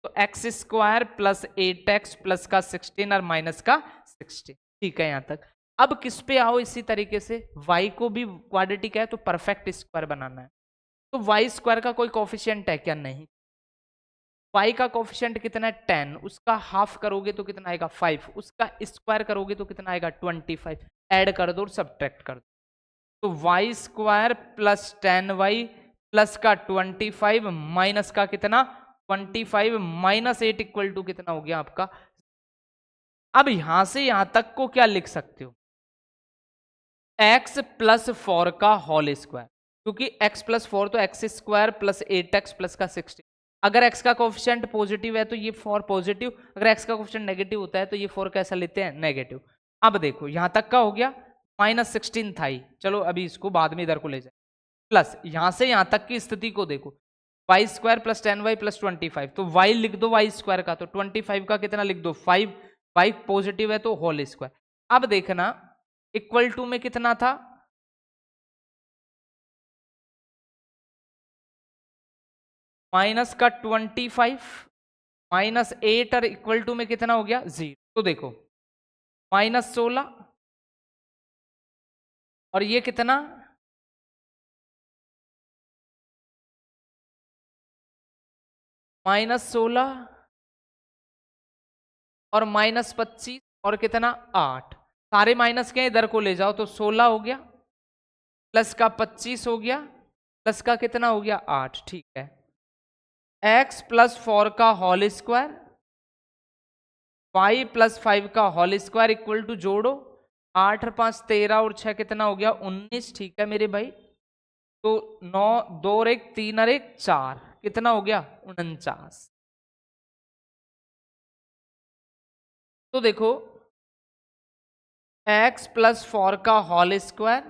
तो X square plus 8x plus का 16 और माइनस का 16। ठीक है यहां तक। अब किस पे आओ, इसी तरीके से y को भी क्वाड्रेटिक है तो परफेक्ट स्क्वायर बनाना है। तो y स्क्वायर का कोई कोफिशिएंट है क्या, नहीं। y का कोफिशिएंट कितना है, 10। उसका हाफ करोगे तो कितना आएगा, 5। उसका स्क्वायर करोगे तो कितना आएगा, 25। ऐड कर दो और सब्ट्रैक्ट कर दो। तो y square plus 10y plus का 25 माइनस का कितना, 25 माइनस 8 इक्वल टू कितना हो गया आपका। अब यहां से यहां तक को क्या लिख सकते हो, x प्लस 4 का होल स्क्वायर, क्योंकि x प्लस 4 तो X square plus 8x plus का 16। अगर x का कोफिशिएंट पॉजिटिव है तो ये 4 पॉजिटिव, अगर x का कोफिशिएंट नेगेटिव होता है तो ये 4 कैसा लेते हैं, नेगेटिव। अब देखो यहां तक का हो गया, माइनस 16 था ही, चलो अभी इसको बाद में इधर को ले जाए। प्लस यहां से यहां तक की स्थिति को देखो, Y square plus 10y plus 25। तो y लिख दो वाई स्क्वायर का, तो 25 का कितना लिख दो, 5। y पॉजिटिव है तो होल स्क्वायर। अब देखना इक्वल टू में कितना था, माइनस का 25 माइनस 8 और इक्वल टू में कितना हो गया, 0। तो देखो माइनस 16 और ये कितना, माइनस 16 और माइनस 25 और कितना 8। सारे माइनस के इधर को ले जाओ तो 16 हो गया प्लस का 25 हो गया, प्लस का कितना हो गया 8, ठीक है। x प्लस 4 का होल स्क्वायर, y प्लस 5 का होल स्क्वायर इक्वल टू जोड़ो, 8 और 5 13 और 6 कितना हो गया 19, ठीक है मेरे भाई। तो 9 2 और 1 3 और 1 4 कितना हो गया 49। तो देखो x प्लस 4 का होल स्क्वायर,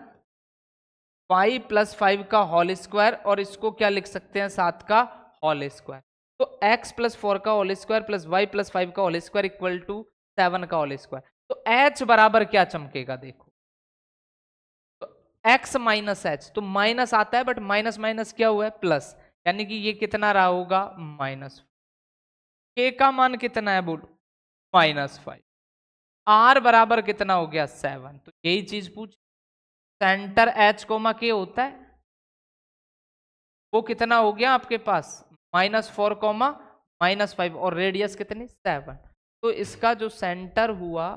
y प्लस 5 का होल स्क्वायर, और इसको क्या लिख सकते हैं 7 का होल स्क्वायर। तो x प्लस 4 का whole square plus y plus 5 का होल स्क्वायर इक्वल टू 7 का होल स्क्वायर। तो h बराबर क्या चमकेगा देखो, तो x माइनस एच, तो माइनस आता है बट माइनस माइनस क्या हुआ है प्लस, यानी कि ये कितना रहा होगा माइनस। k का मान कितना है बोलो -5, r बराबर कितना हो गया 7। तो यही चीज पूछ, सेंटर h कोमा k होता है, वो कितना हो गया आपके पास -4 कोमा -5, और रेडियस कितनी 7। तो इसका जो सेंटर हुआ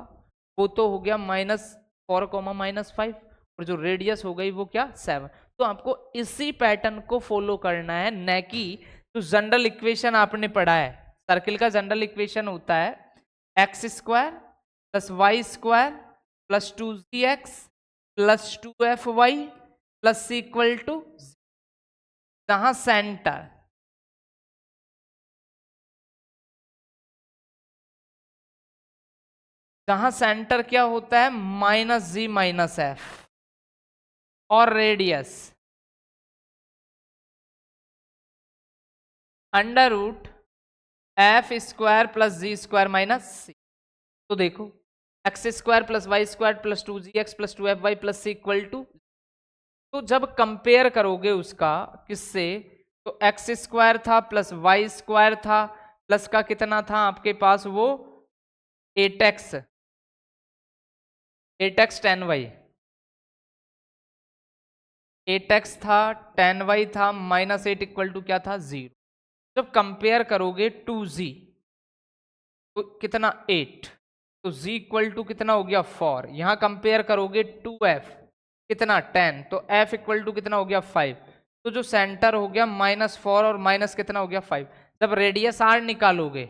वो तो हो गया -4 कोमा -5, और जो रेडियस हो गई वो क्या 7। तो आपको इसी पैटर्न को फॉलो करना है, न कि जो जनरल इक्वेशन आपने पढ़ा है, सर्किल का जनरल इक्वेशन होता है x square plus Y square plus 2gx plus 2fy plus C equal to, जहां सेंटर क्या होता है -g माइनस एफ, और radius under root F square plus G square minus C. तो देखो X square plus Y square plus 2gx plus 2fy plus C equal to, तो जब कंपेयर करोगे उसका किससे, तो एक्स स्क्वायर था प्लस वाई स्क्वायर था, प्लस का कितना था आपके पास वो 8x 10y, 8x था 10y था माइनस 8 इक्वल टू क्या था 0। जब कंपेयर करोगे 2z तो कितना 8, तो z इक्वल टू कितना हो गया 4। यहां कंपेयर करोगे 2f कितना 10, तो f इक्वल टू कितना हो गया 5। तो जो सेंटर हो गया -4 और माइनस कितना हो गया 5। जब रेडियस r निकालोगे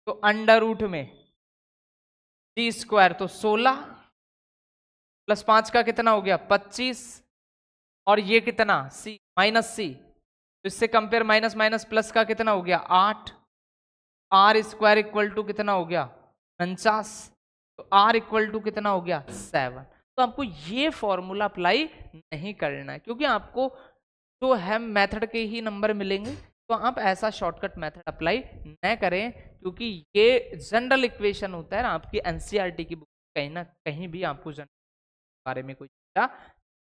तो अंडर रूट में जी स्क्वायर तो 16 प्लस 5 का कितना हो गया 25, और ये कितना c माइनस सी, तो इससे कंपेयर माइनस माइनस प्लस का कितना हो गया 8, आर स्क्वायर इक्वल टू कितना हो गया 49, तो आर इक्वल टू कितना हो गया 7। तो आपको ये फॉर्मूला अप्लाई नहीं करना है, क्योंकि आपको जो है मेथड के ही नंबर मिलेंगे, तो आप ऐसा शॉर्टकट मेथड अप्लाई न करें, क्योंकि ये जनरल इक्वेशन होता है ना, आपकी एनसीईआरटी की बुक कहीं ना कहीं भी आपको जनरल बारे में कोई चर्चा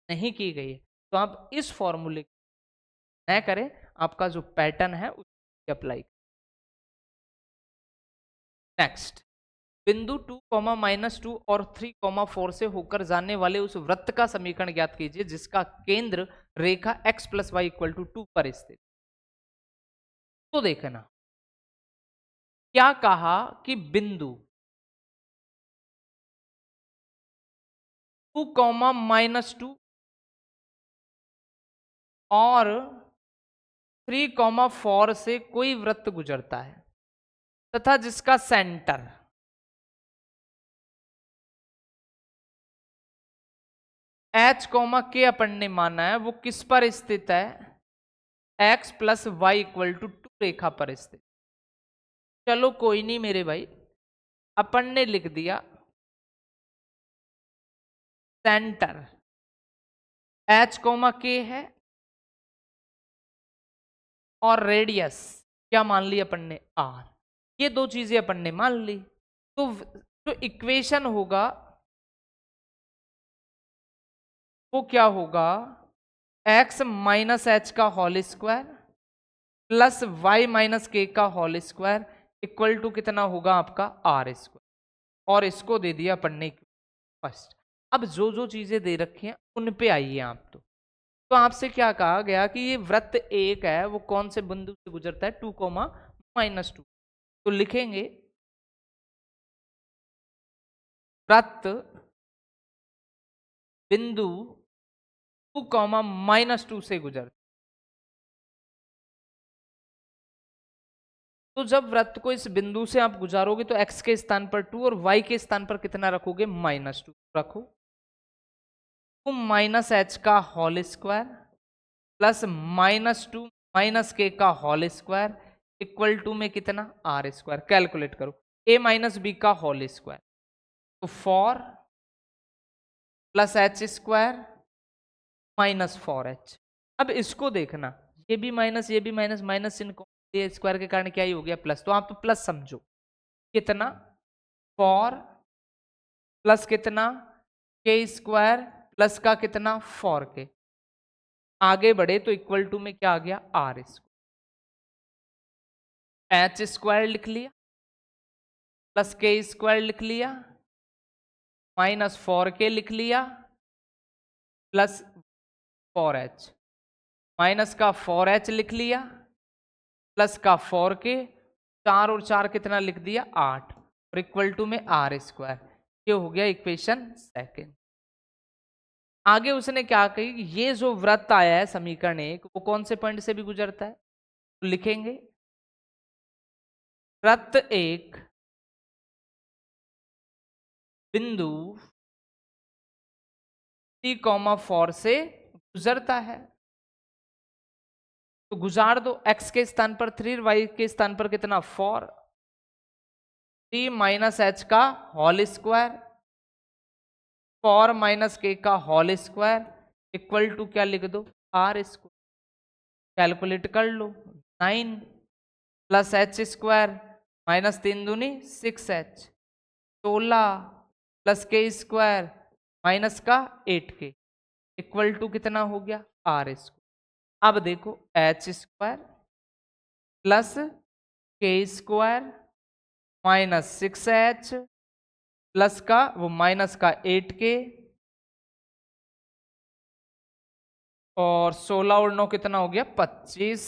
नहीं की गई है। तो आप इस फॉर्मूले न करें, आपका जो पैटर्न है उसको अप्लाई। नेक्स्ट, बिंदु 2, -2 और 3, 4 से होकर जाने वाले उस वृत्त का समीकरण ज्ञात कीजिए जिसका केंद्र रेखा x plus y equal to 2 पर स्थित। तो देखना क्या कहा कि बिंदु 2, -2 और 3, 4 से कोई वृत्त गुजरता है तथा जिसका सेंटर h, के अपन ने माना है वो किस पर स्थित है, x plus y equal to 2 रेखा पर स्थित। चलो कोई नहीं मेरे भाई, अपन ने लिख दिया सेंटर h, के है, और रेडियस क्या मान ली अपन ने r। ये दो चीजें अपन ने मान ली। तो जो इक्वेशन होगा वो क्या होगा, x माइनस एच का whole square plus y minus k का होल स्क्वायर इक्वल टू कितना होगा आपका आर स्क्वायर, और इसको दे दिया अपन ने फर्स्ट। अब जो जो चीजें दे रखी हैं उन पे आइए आप। तो आपसे क्या कहा गया कि ये वृत्त एक है, वो कौन से बिंदु से गुजरता है 2, -2। तो लिखेंगे वृत्त बिंदु 2 कॉमा -2 से गुजरता। तो जब वृत्त को इस बिंदु से आप गुजारोगे तो x के स्थान पर 2 और y के स्थान पर कितना रखोगे, -2 रखो। तो -h का होल स्क्वायर प्लस -2 -k का होल स्क्वायर इक्वल टू में कितना, r स्क्वायर। कैलकुलेट करो a माइनस बी का होल स्क्वायर, तो 4 प्लस h स्क्वायर -4h। अब इसको देखना, ये भी माइनस ये भी माइनस, माइनस इनको स्क्वायर के कारण क्या ही हो गया, प्लस। तो आप तो प्लस समझो, कितना 4 प्लस कितना k स्क्वायर प्लस का कितना 4k। आगे बढ़े तो इक्वल टू में क्या आ गया, r स्क्वायर। h स्क्वायर लिख लिया प्लस k स्क्वायर लिख लिया -4k लिख लिया प्लस 4h, माइनस का 4h लिख लिया प्लस का 4k, 4 और 4 कितना लिख दिया 8, और इक्वल टू में r स्क्वायर। ये हो गया इक्वेशन सेकंड। आगे उसने क्या कही, ये जो वृत्त आया है समीकरण 1 वो कौन से पॉइंट से भी गुजरता है, तो लिखेंगे वृत्त 1 बिंदु 3,4 से गुजरता है। तो गुजार दो, x के स्थान पर 3 और y के स्थान पर कितना 4, 3 माइनस h का होल स्क्वायर 4 माइनस k का होल स्क्वायर इक्वल टू क्या लिख दो, r स्क्वायर। कैलकुलेट कर लो, 9 प्लस h स्क्वायर -3 दूनी 6h, 16 plus k square minus का 8k इक्वल टू कितना हो गया, r स्क्वायर। अब देखो h square plus k square -6h plus का वो माइनस का 8k और 16 और 9 कितना हो गया 25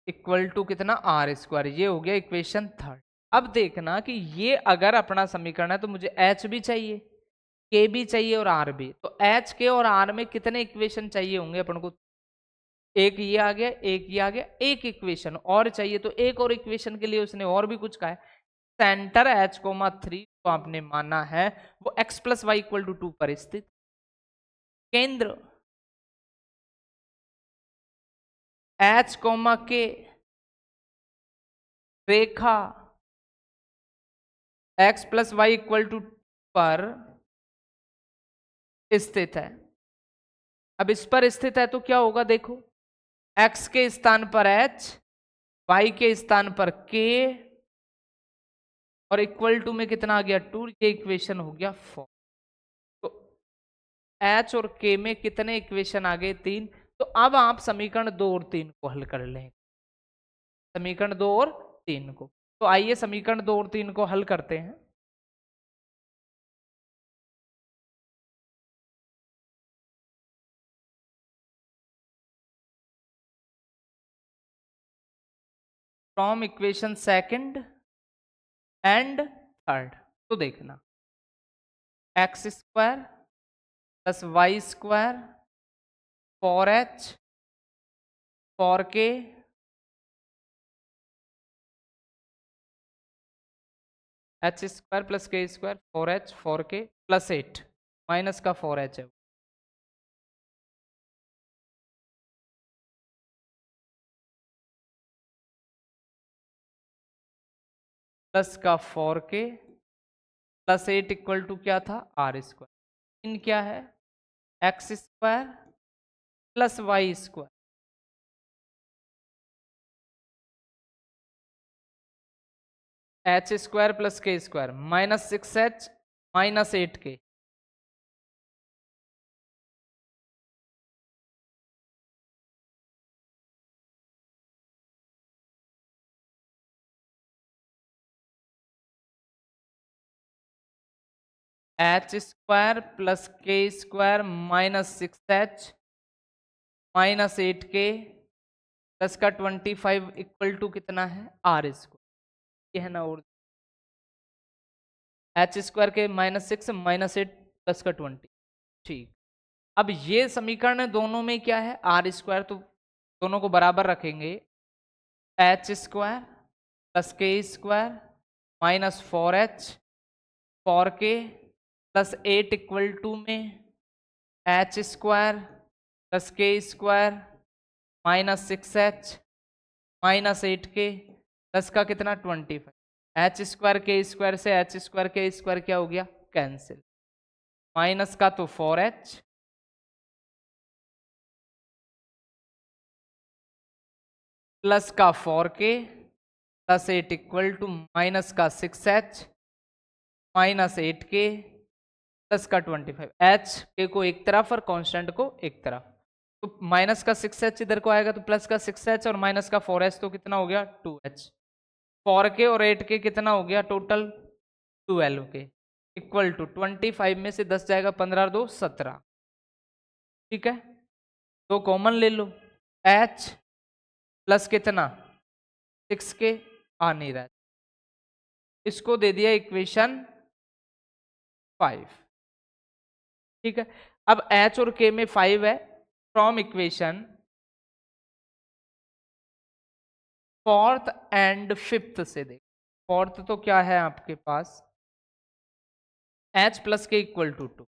इक्वल टू कितना r स्क्वायर। ये हो गया इक्वेशन थर्ड। अब देखना कि ये अगर अपना समीकरण है तो मुझे h भी चाहिए, k भी चाहिए और r भी। तो h k और r में कितने इक्वेशन चाहिए होंगे अपन को, एक ये आ गया एक ये आ गया, एक इक्वेशन और चाहिए। तो एक और इक्वेशन के लिए उसने और भी कुछ कहा है। सेंटर h, 3 तो आपने माना है वो x plus y equal to 2 पर स्थित। केंद्र h, k रेखा x plus y equal to पर स्थित है। अब इस पर स्थित है तो क्या होगा, देखो x के स्थान पर h, y के स्थान पर k और इक्वल टू में कितना आ गया 2। ये इक्वेशन हो गया 4। तो h और k में कितने इक्वेशन आ गए 3। तो अब आप समीकरण 2 और 3 को हल कर लें, समीकरण 2 और 3 को। तो आइए समीकरण 2 और 3 को हल करते हैं। From equation second and third. तो देखना x square plus Y square 4h 4k h square plus k square 4h 4k plus 8 minus का 4h है प्लस का 4k प्लस 8 इक्वल टू क्या था r स्क्वायर। इन क्या है x square plus Y square h square plus k square -6h -8k h square plus k square -6h -8k plus का 25 इक्वल टू कितना है r स्क्वायर। ये है ना, और h स्क्वायर के -6 -8 प्लस का 20। ठीक, अब ये समीकरण दोनों में क्या है, आर स्क्वायर, तो दोनों को बराबर रखेंगे, h square plus k square minus 4h 4k plus 8 equal to में h square plus k square minus 6h minus 8k plus का कितना 25, एच स्क्वायर के स्क्वायर से एच स्क्वायर के स्क्वायर क्या हो गया, कैंसिल, माइनस का तो 4h प्लस का 4k plus 8 equal to minus का 6h माइनस 8k प्लस का 25, h के को एक तरफ और कांस्टेंट को एक तरफ, तो माइनस का 6h इधर को आएगा तो प्लस का 6h और माइनस का 4h तो कितना हो गया 2h, 4k और 8k कितना हो गया टोटल 12k इक्वल टू 25 में से 10 जाएगा 15 और 2 17, ठीक है, तो कॉमन ले लो, h प्लस कितना 6k आ नहीं रहा, इसको दे दिया इक्वेशन 5, ठीक है। अब h और k में 5 है, from equation 4th and 5th से देख, 4th तो क्या है आपके पास h प्लस के इक्वल टू 2,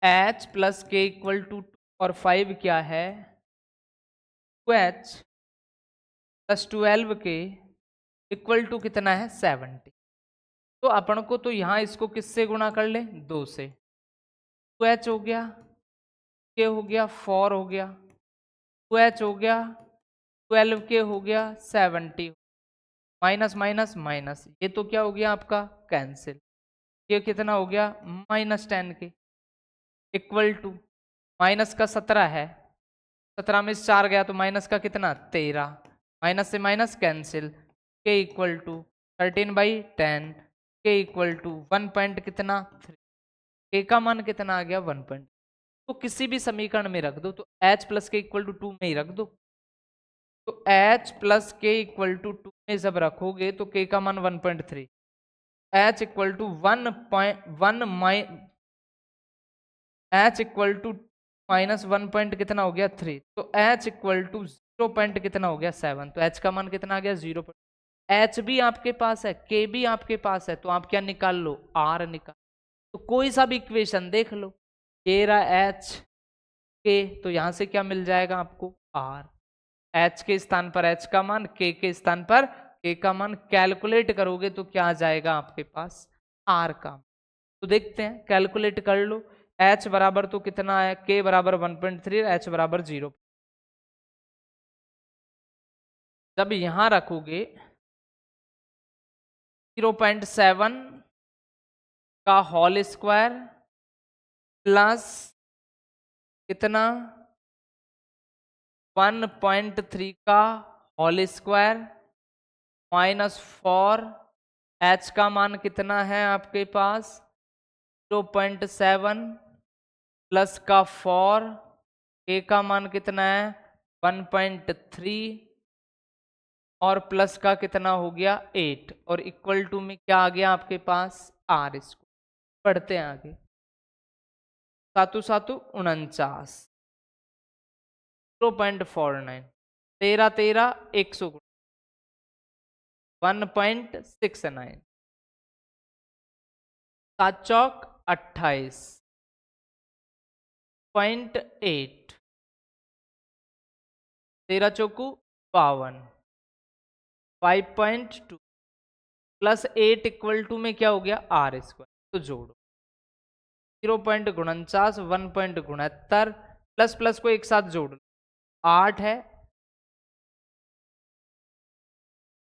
h प्लस के इक्वल टू 2 और 5 क्या है 2h plus 12k equal to कितना है 70, तो अपन को तो यहां इसको किससे गुणा कर ले 2 से, 2h हो गया, k हो गया 4 हो गया, 2h हो गया 12k हो गया 70, माइनस माइनस माइनस, ये तो क्या हो गया आपका कैंसिल, ये कितना हो गया minus 10k equal to minus का 17 है, 17 में 4 गया तो माइनस का कितना 13, माइनस से minus cancel, k equal to 13/10, k equal to 1 point कितना 3, k का मान कितना आ गया 1 पॉइंट, तो किसी भी समीकरण में रख दो, तो h प्लस के इक्वल टू 2 में ही रख दो, तो h प्लस के इक्वल टू 2 में जब रखोगे तो k का मान 1.3, h equal to 1.1 h equal to minus 1 point कितना हो गया 3, तो h इक्वल टू 0 पॉइंट कितना हो गया 7, तो h का मान कितना आ गया 0, h भी आपके पास है k भी आपके पास है, तो आप क्या निकाल लो r निकाल, तो कोई सा भी इक्वेशन देख लो, ये रहा h k, तो यहां से क्या मिल जाएगा आपको r, h के स्थान पर h का मान, k के स्थान पर k का मान, कैलकुलेट करोगे तो क्या आ जाएगा आपके पास r का, तो देखते हैं कैलकुलेट कर लो, h बराबर तो कितना है k बराबर 1.3 h बराबर 0, जब यहां रखोगे 0.7 का होल स्क्वायर प्लस कितना 1.3 का होल स्क्वायर माइनस 4, h का मान कितना है आपके पास 0.7 प्लस का 4, k का मान कितना है 1.3 और प्लस का कितना हो गया 8 और इक्वल टू में क्या आ गया आपके पास r, इसको पढ़ते हैं आगे, 7 7 49, 0.49, 13 13 100, 1.69, 7 चौक 28, 0.8, 13 चौकू 52, 5.2 प्लस 8 इक्वल टू में क्या हो गया r स्क्वायर, तो जोड़ो 0.49 1.69 प्लस प्लस को एक साथ जोड़ लो, 8 है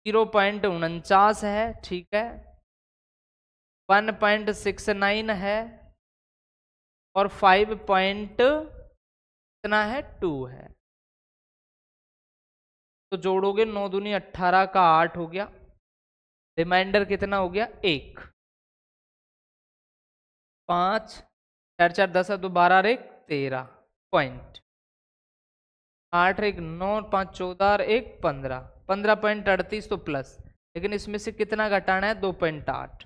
0.49 है, ठीक है 1.69 है और 5 पॉइंट कितना है 2 है, तो जोड़ोगे 9 दूनी 18 का 8 हो गया, रिमाइंडर कितना हो गया 1, 5 4 4 10 2 12 1 13 पॉइंट, 8 1 9 5 14 और 1 15, 15.38 तो प्लस, लेकिन इसमें से कितना घटाना है 2.8,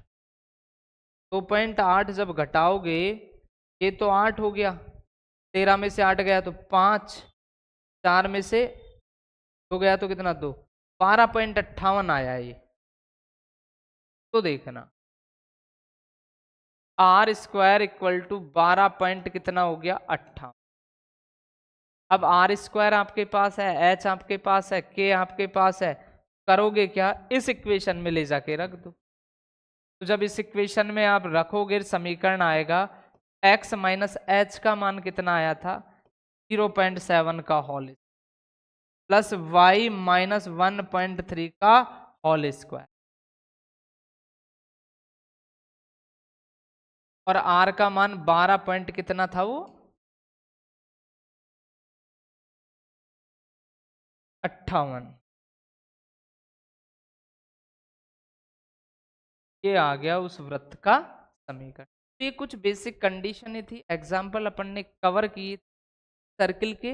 2.8 जब घटाओगे ये तो 8 हो गया, 13 में से 8 गया तो 5, 4 में से हो गया तो कितना 2, 12.58 आया ये। तो देखना r square equal to 12 point कितना हो गया 58। अब आर स्क्वायर आपके पास है, एच आपके पास है, के आपके पास है, करोगे क्या, इस इक्वेशन में ले जाके रख दो। तो जब इस इक्वेशन में आप रखोगे समीकरण आएगा x माइनस एच का मान कितना आया था 0.7 का होल प्लस y माइनस 1.3 का होल स्क्वायर, और r का मान 12 पॉइंट कितना था वो 58। ये आ गया उस वृत्त का समीकरण। तो ये कुछ बेसिक कंडीशन ही थी, एग्जाम्पल अपन ने कवर की सर्किल के।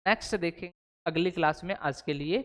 नेक्स्ट देखेंगे अगली क्लास में। आज के लिए